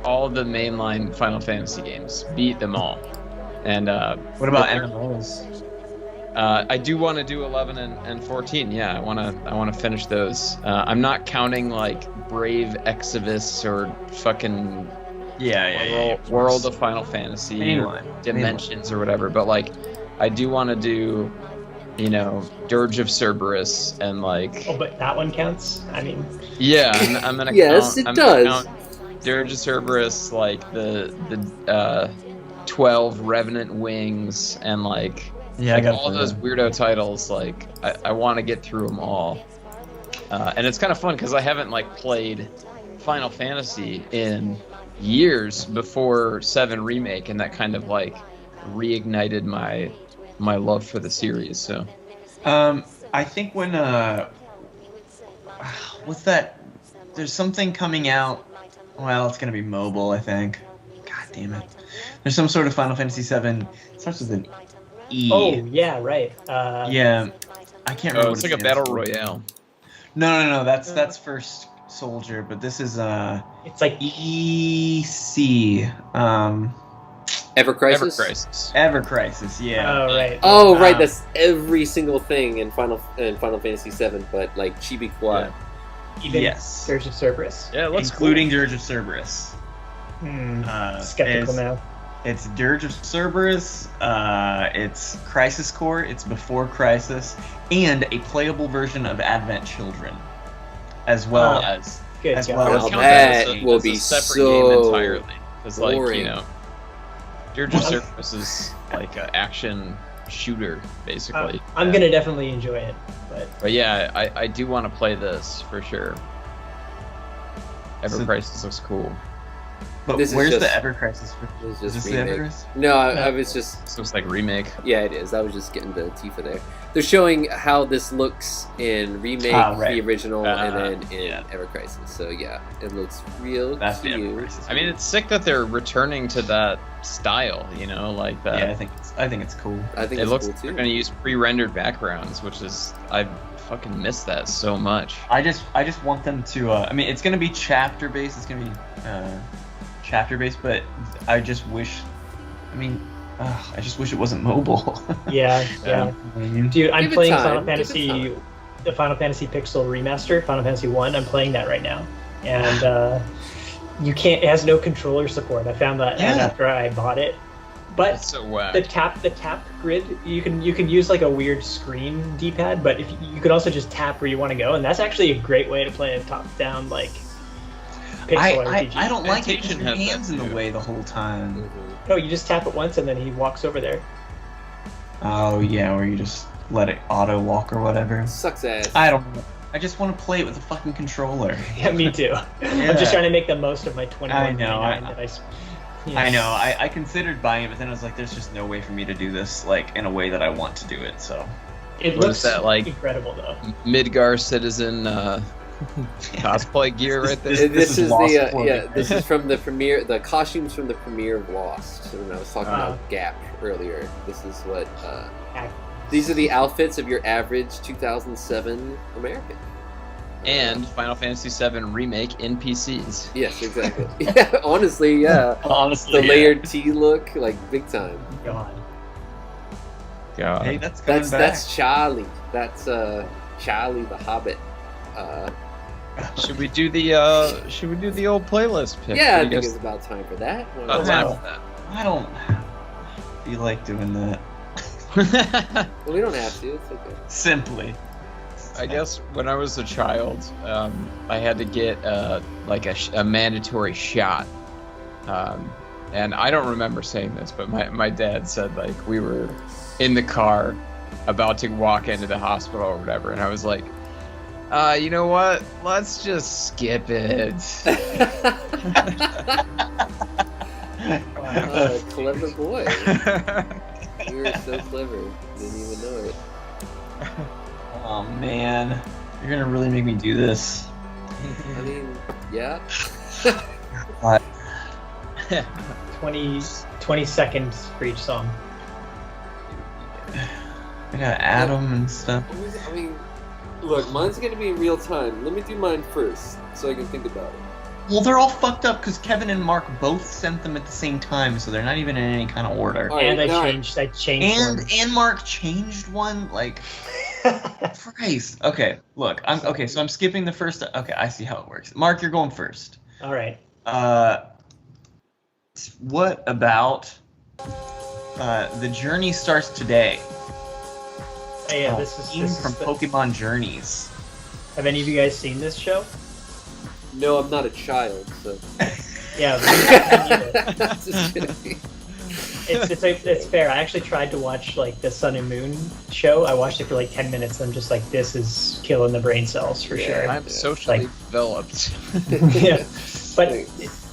all the mainline Final Fantasy games, beat them all. And What about MMOs? I do want to do 11 and 14. Yeah, I want to finish those. I'm not counting like Brave Exodus or fucking World of Final Fantasy or Dimensions or whatever, but like I do want to do, you know, Dirge of Cerberus and like. Oh, but that one counts. I mean. Yeah, I'm gonna. Yes, count, it does. Dirge of Cerberus, like the 12 Revenant Wings, and like. Yeah, Like all those weirdo titles, like I want to get through them all, and it's kind of fun because I haven't like played Final Fantasy in years before 7 Remake, and that kind of like reignited my love for the series. So, I think when what's that? There's something coming out. Well, it's gonna be mobile, I think. God damn it! There's some sort of Final Fantasy VII. It starts with an E. Oh yeah, right. Yeah, I can't remember. It's what like a stands battle for. royale. No. That's First Soldier, but this is It's like EC. Ever Crisis? Ever Crisis. Yeah. Oh right. Oh right, that's every single thing in Final Fantasy VII, but like Chibi Quad. Even Yes. Dirge of Cerberus. Yeah, it looks Including Dirge of Cerberus. Skeptical now. It's Dirge of Cerberus, it's Crisis Core, it's Before Crisis, and a playable version of Advent Children, as well as Good as God. well Now as that will be a separate so game entirely. Because like boring. you know, Dirge of Cerberus is like an action shooter basically. I'm gonna definitely enjoy it, But yeah, I do want to play this for sure. Ever Crisis looks cool. But This is where's just- the Ever Crisis? It's Is just this the remake. Ever Crisis? No, I was just This looks like remake. yeah, it is. I was just getting the Tifa there. They're showing how this looks in remake, Right. the original, and then in yeah. Ever Crisis. So yeah, it looks real That's the Ever cute. Crisis. I mean, it's sick that they're returning to that style. You know, like that. Yeah, I think it's cool. I think It it's looks cool like too. they're gonna use pre-rendered backgrounds, which is I fucking miss that so much. I just want them to. I mean, it's gonna be chapter based. It's gonna be chapter based, but I just wish. I mean, I just wish it wasn't mobile. yeah. Dude, I'm Give it playing time, Final give it Fantasy, time. the Final Fantasy Pixel Remaster, Final Fantasy 1. I'm playing that right now, and you can't. It has no controller support. I found that out Yeah. after I bought it. But That's so whack. the tap grid, you can use like a weird screen D-pad, but if you could also just tap where you want to go, and that's actually a great way to play a top-down like pixel RPG. I don't like it because Temptation your has that hands in the too. way the whole time. Mhm. No, you just tap it once and then he walks over there. Oh yeah, where you just let it auto walk or whatever. Sucks ass. I don't know. I just want to play it with a fucking controller. Yeah, me too. I'm just trying to make the most of my $21.99 that I. Yeah. I know. I considered buying it, but then I was like, there's just no way for me to do this like in a way that I want to do it. So It What looks is that, like? incredible though. Midgar Citizen cosplay gear right there. This is Lost the for yeah. me. This is from the premiere. The costumes from the premiere of Lost. When I was talking Ah. about Gap earlier, this is what. Ac- These are the outfits of your average 2007 American. And Final Fantasy VII Remake in PCs. Yes, exactly. Yeah, honestly, yeah. honestly, The layered T look, like big time. God. God. Hey, that's coming back. That's Charlie. That's Charlie the Hobbit. Should we do the old playlist pick? Yeah, I What do think you it's guys- about time for that. about Oh, time wow. for that? I don't feel like doing that. Well, we don't have to. It's okay. Simply. I guess when I was a child, I had to get like a mandatory shot, and I don't remember saying this, but my dad said like we were in the car about to walk into the hospital or whatever, and I was like, you know what? Let's just skip it. Clever boy. You were so clever. Didn't even know it. Oh man, you're gonna really make me do this. I mean, yeah. 20 seconds for each song. I got Adam and stuff. I mean, Look, mine's gonna be in real time. Let me do mine first, so I can think about it. Well, they're all fucked up because Kevin and Mark both sent them at the same time, so they're not even in any kind of order. All right, And I now- changed one. And Mark changed one, like, Christ. Okay, look, so I'm skipping the first. Okay, I see how it works. Mark, you're going first. All right. What about The Journey Starts Today? Oh, yeah, this is from Pokemon Journeys. Have any of you guys seen this show? No, I'm not a child, so. Yeah. Just kidding. It's fair. I actually tried to watch like the Sun and Moon show. I watched it for like 10 minutes. And I'm just like, this is killing the brain cells for sure. I'm socially Like- developed. Yeah, but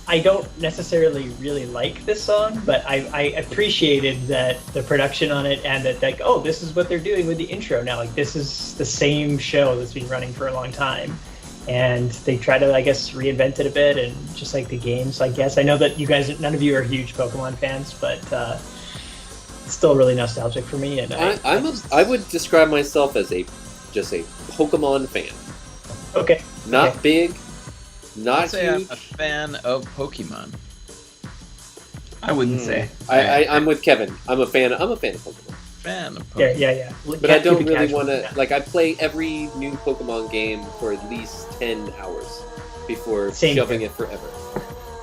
I don't necessarily really like this song, but I appreciated that the production on it and that, like, oh, this is what they're doing with the intro now. Like, this is the same show that's been running for a long time. And they try to, I guess, reinvent it a bit, and just like the games, I guess. I know that you guys, none of you are huge Pokemon fans, but it's still really nostalgic for me. And I would describe myself as just a Pokemon fan. Okay. Not Okay. big, not I'd say huge. I'm a fan of Pokemon. I wouldn't say. I'm with Kevin. I'm a fan of Pokemon. Fan of Pokemon. Yeah. But I don't really want to, like, I play every new Pokemon game for at least 10 hours before Same shoving here. it forever.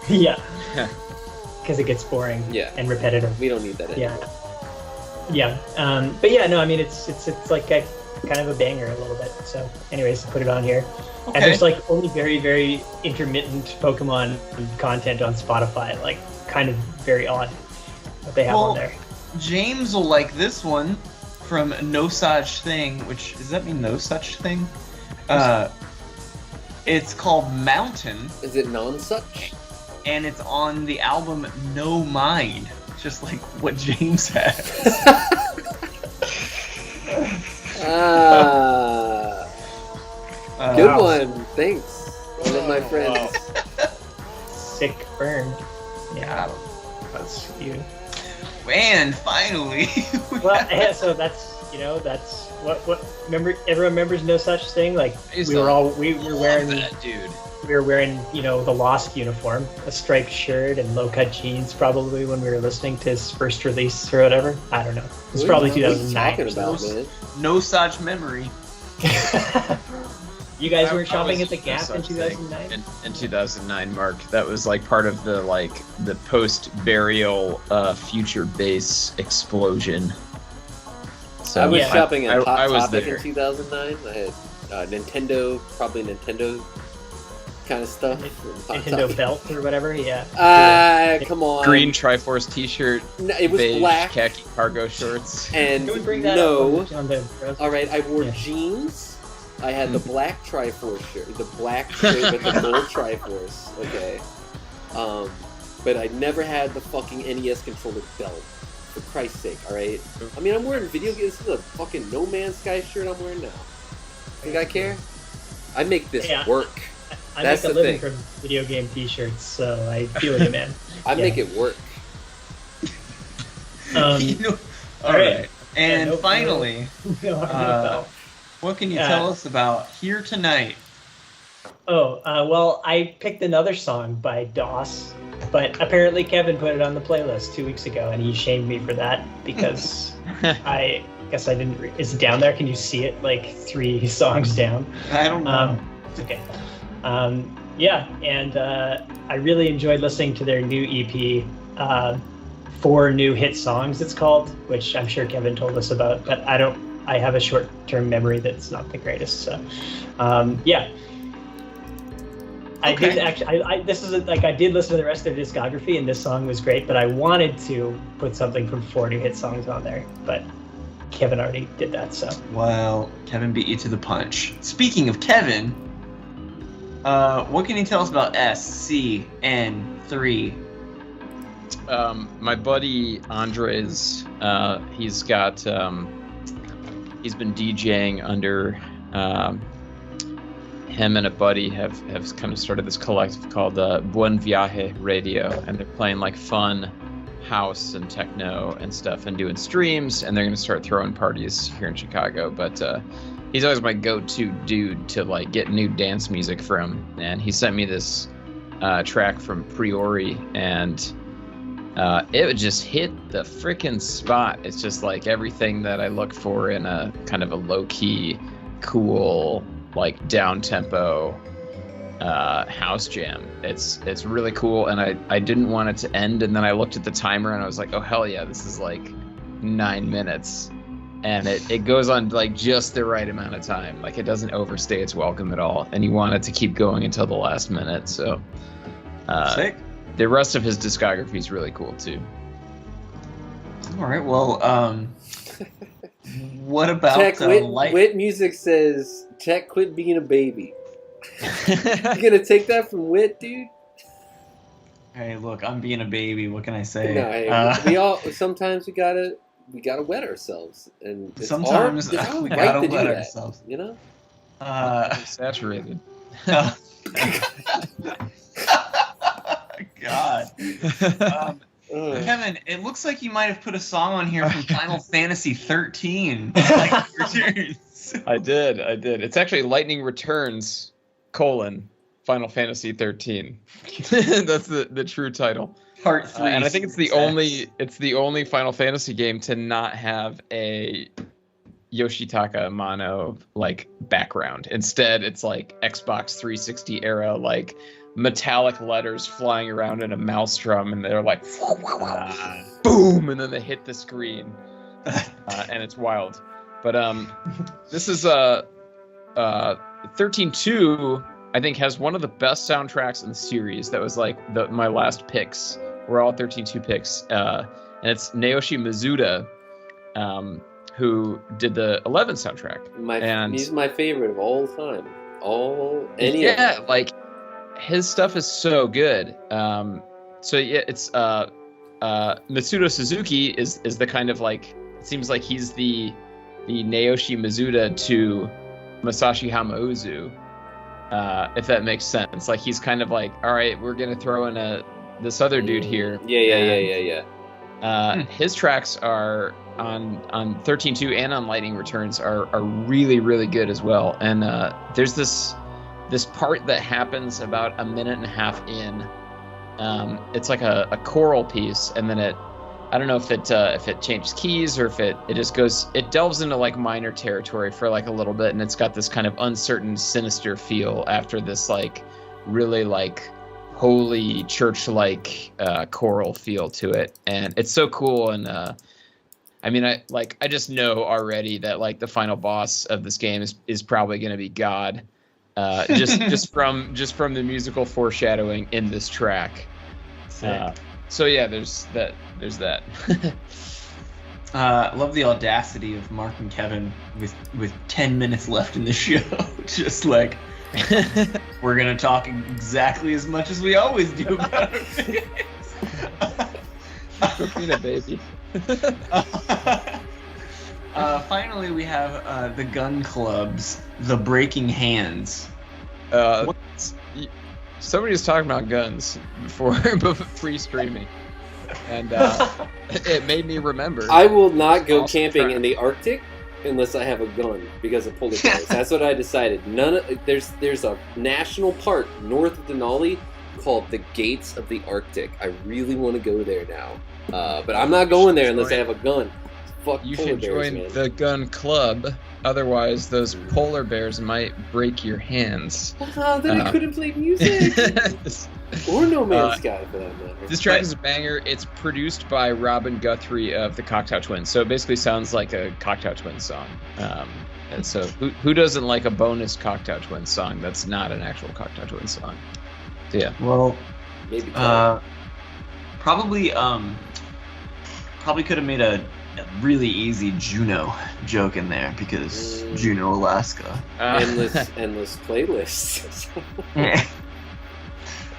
Yeah. Because it gets boring Yeah. and repetitive. We don't need that anymore. Yeah. But yeah, no, I mean, it's like a kind of a banger a little bit. So anyways, put it on here. Okay. And there's like only very, very intermittent Pokemon content on Spotify, like kind of very odd what they have on there. James will like this one from No Such Thing, which, does that mean no such thing? It's called Mountain, Is it non-such? and it's on the album No Mind, just like what James has. Good Wow. one. Thanks. One of my friends. Sick burn. Yeah, that's you. And finally, Well, yeah, so that's what remember. Everyone remembers No Such Thing. Like we were wearing that dude. we were wearing the Lost uniform, a striped shirt and low cut jeans, probably when we were listening to his first release or whatever. I don't know. It's probably What are you 2009. talking or about, so. man? No Such Memory. You guys I weren't shopping was at the no Gap in such thing. 2009? In 2009, Mark. That was like part of the post-burial future base explosion. So I was Yeah. shopping at Hot I was Topic there. in 2009. I had Nintendo kind of stuff. Hot Nintendo Topic. belt or whatever, yeah. Come on. Green Triforce T-shirt, No, it was beige black. khaki cargo shorts. And Can we bring that no. up on the All right, I wore Yeah. jeans. I had the black Triforce shirt, the black shirt with the gold Triforce. Okay. But I never had the fucking NES controller belt. For Christ's sake, all right. I mean, I'm wearing video games. This is a fucking No Man's Sky shirt I'm wearing now. Think I care? I make this Yeah. work. I That's make a the living thing. from video game t-shirts, so I feel you, man. I Yeah. make it work. All right. right. And no- finally, no. what can you tell us about Here Tonight? Well, I picked another song by DOS, but apparently Kevin put it on the playlist 2 weeks ago, and he shamed me for that because I guess I didn't. Is it down there? Can you see it? Like 3 songs down. I don't know. It's okay. Yeah, and I really enjoyed listening to their new EP, 4 New Hit Songs, it's called, which I'm sure Kevin told us about, but I have a short-term memory that's not the greatest, so yeah. I Okay. did actually. I did listen to the rest of their discography, and this song was great. But I wanted to put something from 4 New Hit Songs on there, but Kevin already did that. So Well, Kevin beat you to the punch. Speaking of Kevin, what can you tell us about SCN3? My buddy Andres, he's got he's been DJing under him and a buddy have kind of started this collective called Buen Viaje Radio, and they're playing like fun house and techno and stuff and doing streams, and they're going to start throwing parties here in Chicago. But he's always my go-to dude to like get new dance music from, and he sent me this track from Priori, and it would just hit the freaking spot. It's just like everything that I look for in a kind of a low-key, cool, like down-tempo house jam. It's really cool, and I didn't want it to end, and then I looked at the timer and I was like, oh hell yeah, this is like 9 minutes, and it goes on like just the right amount of time. Like it doesn't overstay its welcome at all, and you want it to keep going until the last minute. So Sick. the rest of his discography is really cool too. All right. Well, what about Tech, light? Wit Music says, Tech, quit being a baby. You gonna take that from Wit, dude? Hey, look, I'm being a baby. What can I say? No, hey, we all sometimes we gotta wet ourselves, and it's sometimes our we right gotta to do wet that, ourselves. you know. Saturated. God. Kevin, it looks like you might have put a song on here from Final Fantasy 13. Like Returns. I did. It's actually Lightning Returns, Final Fantasy 13. That's the true title. Part 3. And I think it's the only Final Fantasy game to not have a Yoshitaka Amano like background. Instead, it's like Xbox 360 era, like metallic letters flying around in a maelstrom, and they're like boom, and then they hit the screen, and it's wild. But this is 13.2. I think has one of the best soundtracks in the series. That was like my last picks. We're all 13.2 picks, and it's Naoshi Mizuta, who did the 11 soundtrack. He's my favorite of all time. Like his stuff is so good. So yeah, it's Mitsudo Suzuki is the kind of like, it seems like he's the Naoshi Mizuta to Masashi Hamauzu, if that makes sense. Like he's kind of like, all right, we're gonna throw in this other dude here. Yeah. His tracks are on 13.2 and on Lightning Returns are really, really good as well. And there's this part that happens about a minute and a half in. It's like a choral piece, and then I don't know if it changes keys or if it just it delves into like minor territory for like a little bit, and it's got this kind of uncertain, sinister feel after this like really like holy church-like choral feel to it, and it's so cool. And I mean, I just know already that like the final boss of this game is probably going to be God, just from the musical foreshadowing in this track. So yeah, there's that. Love the audacity of Mark and Kevin with 10 minutes left in the show. Just like, we're gonna talk exactly as much as we always do about it. Peanut baby. Finally, we have the gun clubs, the Breaking Hands. Somebody was talking about guns before pre-streaming, and it made me remember. I will not go camping in the Arctic unless I have a gun because of polar bears. That's what I decided. There's a national park north of Denali called the Gates of the Arctic. I really want to go there now, but I'm not going there unless I have a gun. Fuck you polar should bears, join man. the gun club. Otherwise, those polar bears might break your hands. Oh, then I couldn't play music. Or No Man's Sky, for that matter. This track is a banger. It's produced by Robin Guthrie of the Cocktail Twins, so it basically sounds like a Cocktail Twins song. And so, who doesn't like a bonus Cocktail Twins song that's not an actual Cocktail Twins song? So, yeah. Well, maybe probably could have made a really easy Juno joke in there because Juno, Alaska. Endless playlists.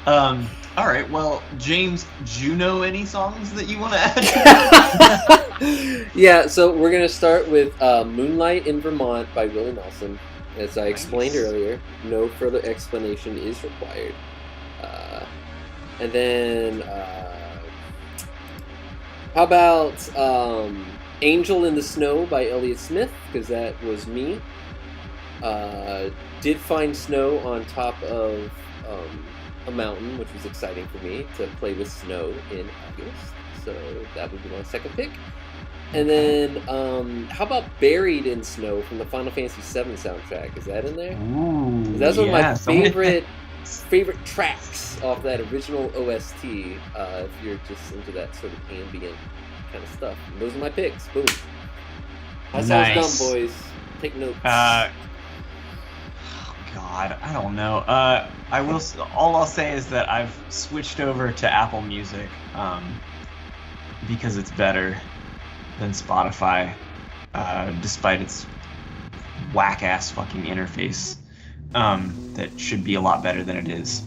All right. Well, James, do you know any songs that you want to add? Yeah. So we're gonna start with "Moonlight in Vermont" by Willie Nelson. As I explained earlier, no further explanation is required. And then, how about "Angel in the Snow" by Elliott Smith? Because that was me. Did find snow on top of a mountain, which was exciting for me to play with snow in August. So that would be my second pick. And then, how about Buried in Snow from the Final Fantasy VII soundtrack? Is that in there? Ooh, That's one of my someone- favorite tracks off that original OST. If you're just into that sort of ambient kind of stuff. And those are my picks. Boom. That's how it's Nice. done, boys. Take notes. God, I don't know. I will. All I'll say is that I've switched over to Apple Music because it's better than Spotify, despite its whack-ass fucking interface that should be a lot better than it is.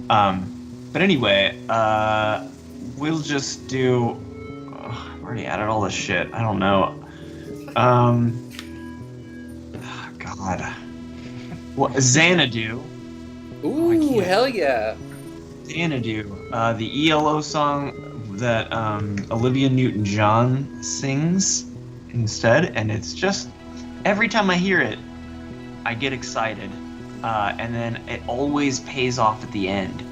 But anyway, we'll just do. I've already added all this shit. I don't know. God. What, Xanadu. Ooh, hell yeah. Xanadu. The ELO song that Olivia Newton-John sings instead, and it's just every time I hear it, I get excited, and then it always pays off at the end.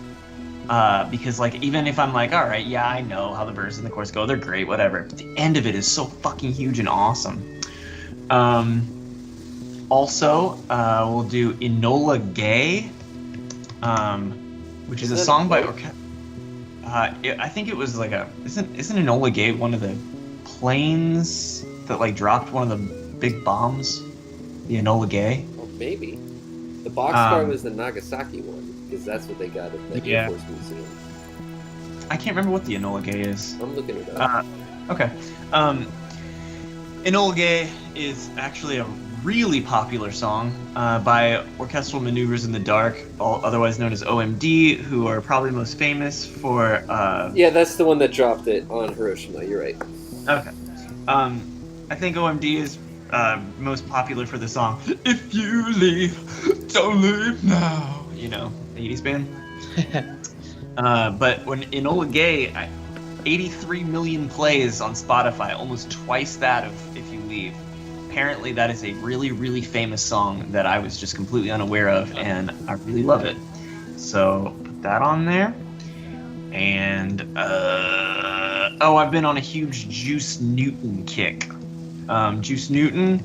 Because like even if I'm like, all right, yeah, I know how the verses and the chorus go, they're great, whatever. But the end of it is so fucking huge and awesome. Also, we'll do Enola Gay, which is a song by I think it was like isn't Enola Gay one of the planes that like dropped one of the big bombs? The Enola Gay? Oh, maybe. The boxcar was the Nagasaki one, because that's what they got at the Air Force Museum. I can't remember what the Enola Gay is. I'm looking it up. Okay. Enola Gay is actually a really popular song by Orchestral Maneuvers in the Dark, otherwise known as OMD, who are probably most famous for... Yeah, that's the one that dropped it on Hiroshima, you're right. Okay. I think OMD is most popular for the song, If You Leave, Don't Leave Now. You know, the 80s band. But when Enola Gay, 83 million plays on Spotify, almost twice that of If You Leave. Apparently that is a really, really famous song that I was just completely unaware of, and I really love it. So put that on there. And I've been on a huge Juice Newton kick. Juice Newton,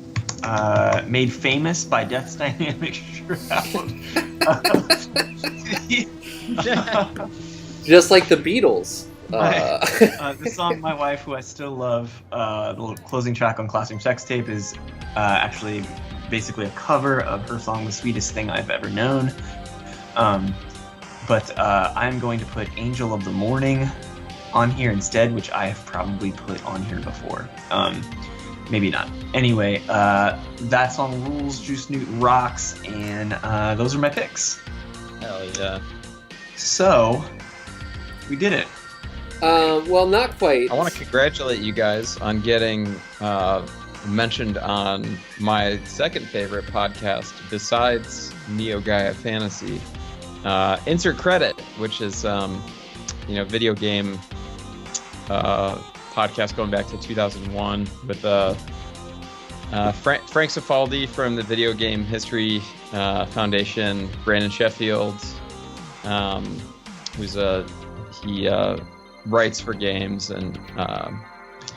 made famous by Death's Dynamic Shroud. Just like the Beatles. The song My Wife, Who I Still Love, the little closing track on Classroom Sex Tape, is actually basically a cover of her song The Sweetest Thing I've Ever Known. But I'm going to put Angel of the Morning on here instead, which I have probably put on here before. Maybe not. Anyway, that song rules, Juice Newton rocks, and those are my picks. Hell yeah. So, we did it. Well, not quite. I want to congratulate you guys on getting mentioned on my second favorite podcast besides Neo Gaia Fantasy. Insert Credit, which is video game podcast going back to 2001 with Frank Cifaldi from the Video Game History Foundation, Brandon Sheffield, he writes for games, and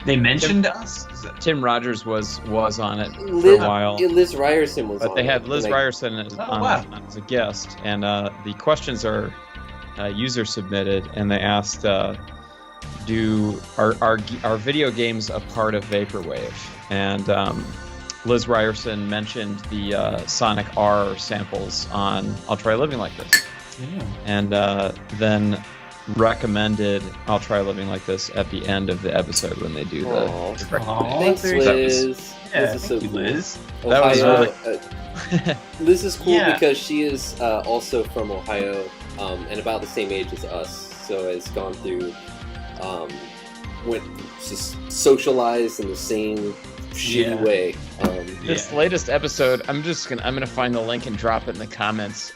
They mentioned us? Tim Rogers was on it for a while. Liz Ryerson was on it. But they had Liz Ryerson wow. on as a guest, and the questions are user submitted, and they asked, are video games a part of vaporwave? And Liz Ryerson mentioned the Sonic R samples on I'll Try Living Like This. Yeah. And then recommended I'll Try Living Like This at the end of the episode when they do the Thanks, Liz. Yeah, Liz is so thank you, cool. Liz. That was Ohio, really Liz is cool Yeah. because she is also from Ohio and about the same age as us, so has gone through, just socialized in the same shitty way. This latest episode, I'm gonna find the link and drop it in the comments.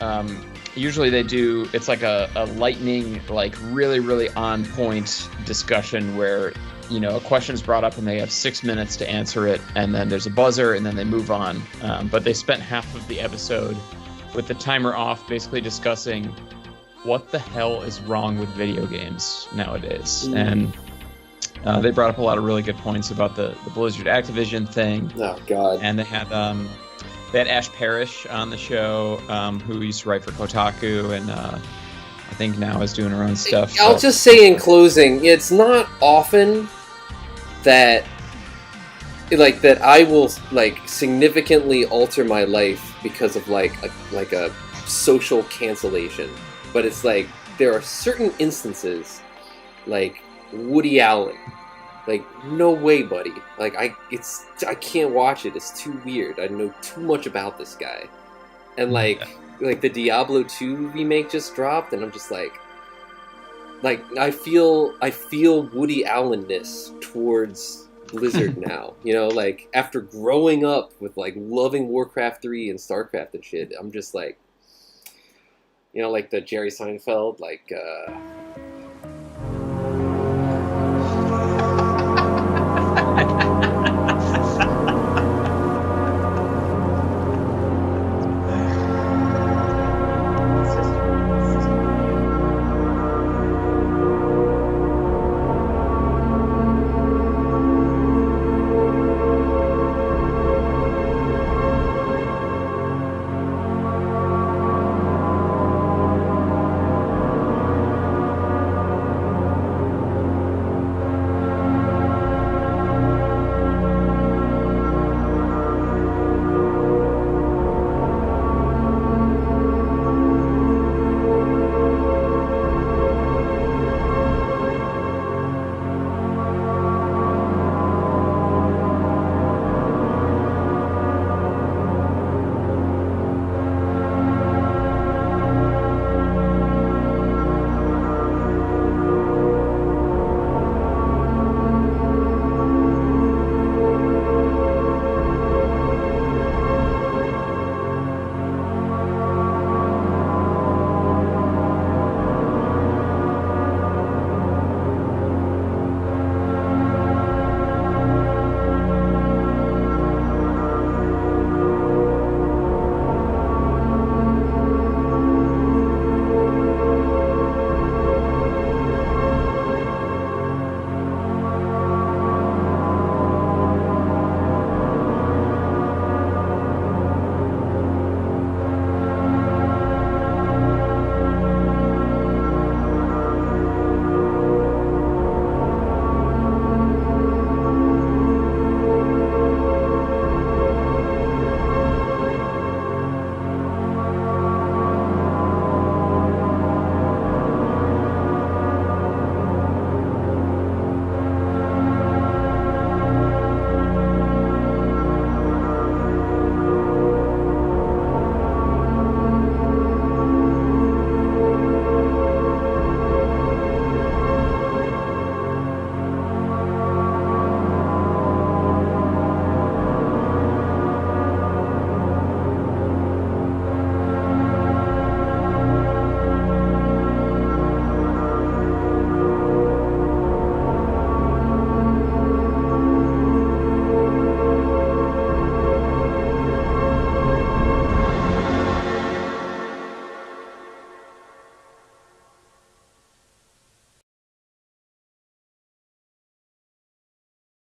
Usually they do, it's like a lightning, like really, really on point discussion where a question's brought up and they have 6 minutes to answer it, and then there's a buzzer, and then they move on. But they spent half of the episode with the timer off, basically discussing what the hell is wrong with video games nowadays. And they brought up a lot of really good points about the Blizzard Activision thing. Oh, God. And they had Ash Parrish on the show, who used to write for Kotaku, and I think now is doing her own stuff. I'll just say in closing, it's not often that I will significantly alter my life because of a social cancellation. But it's like there are certain instances, like Woody Allen. Like, no way, buddy. Like, I can't watch it. It's too weird. I know too much about this guy. And like the Diablo 2 remake just dropped, and I'm just like I feel Woody Allen-ness towards Blizzard now. Like after growing up with loving Warcraft 3 and StarCraft and shit, I'm just like, like the Jerry Seinfeld,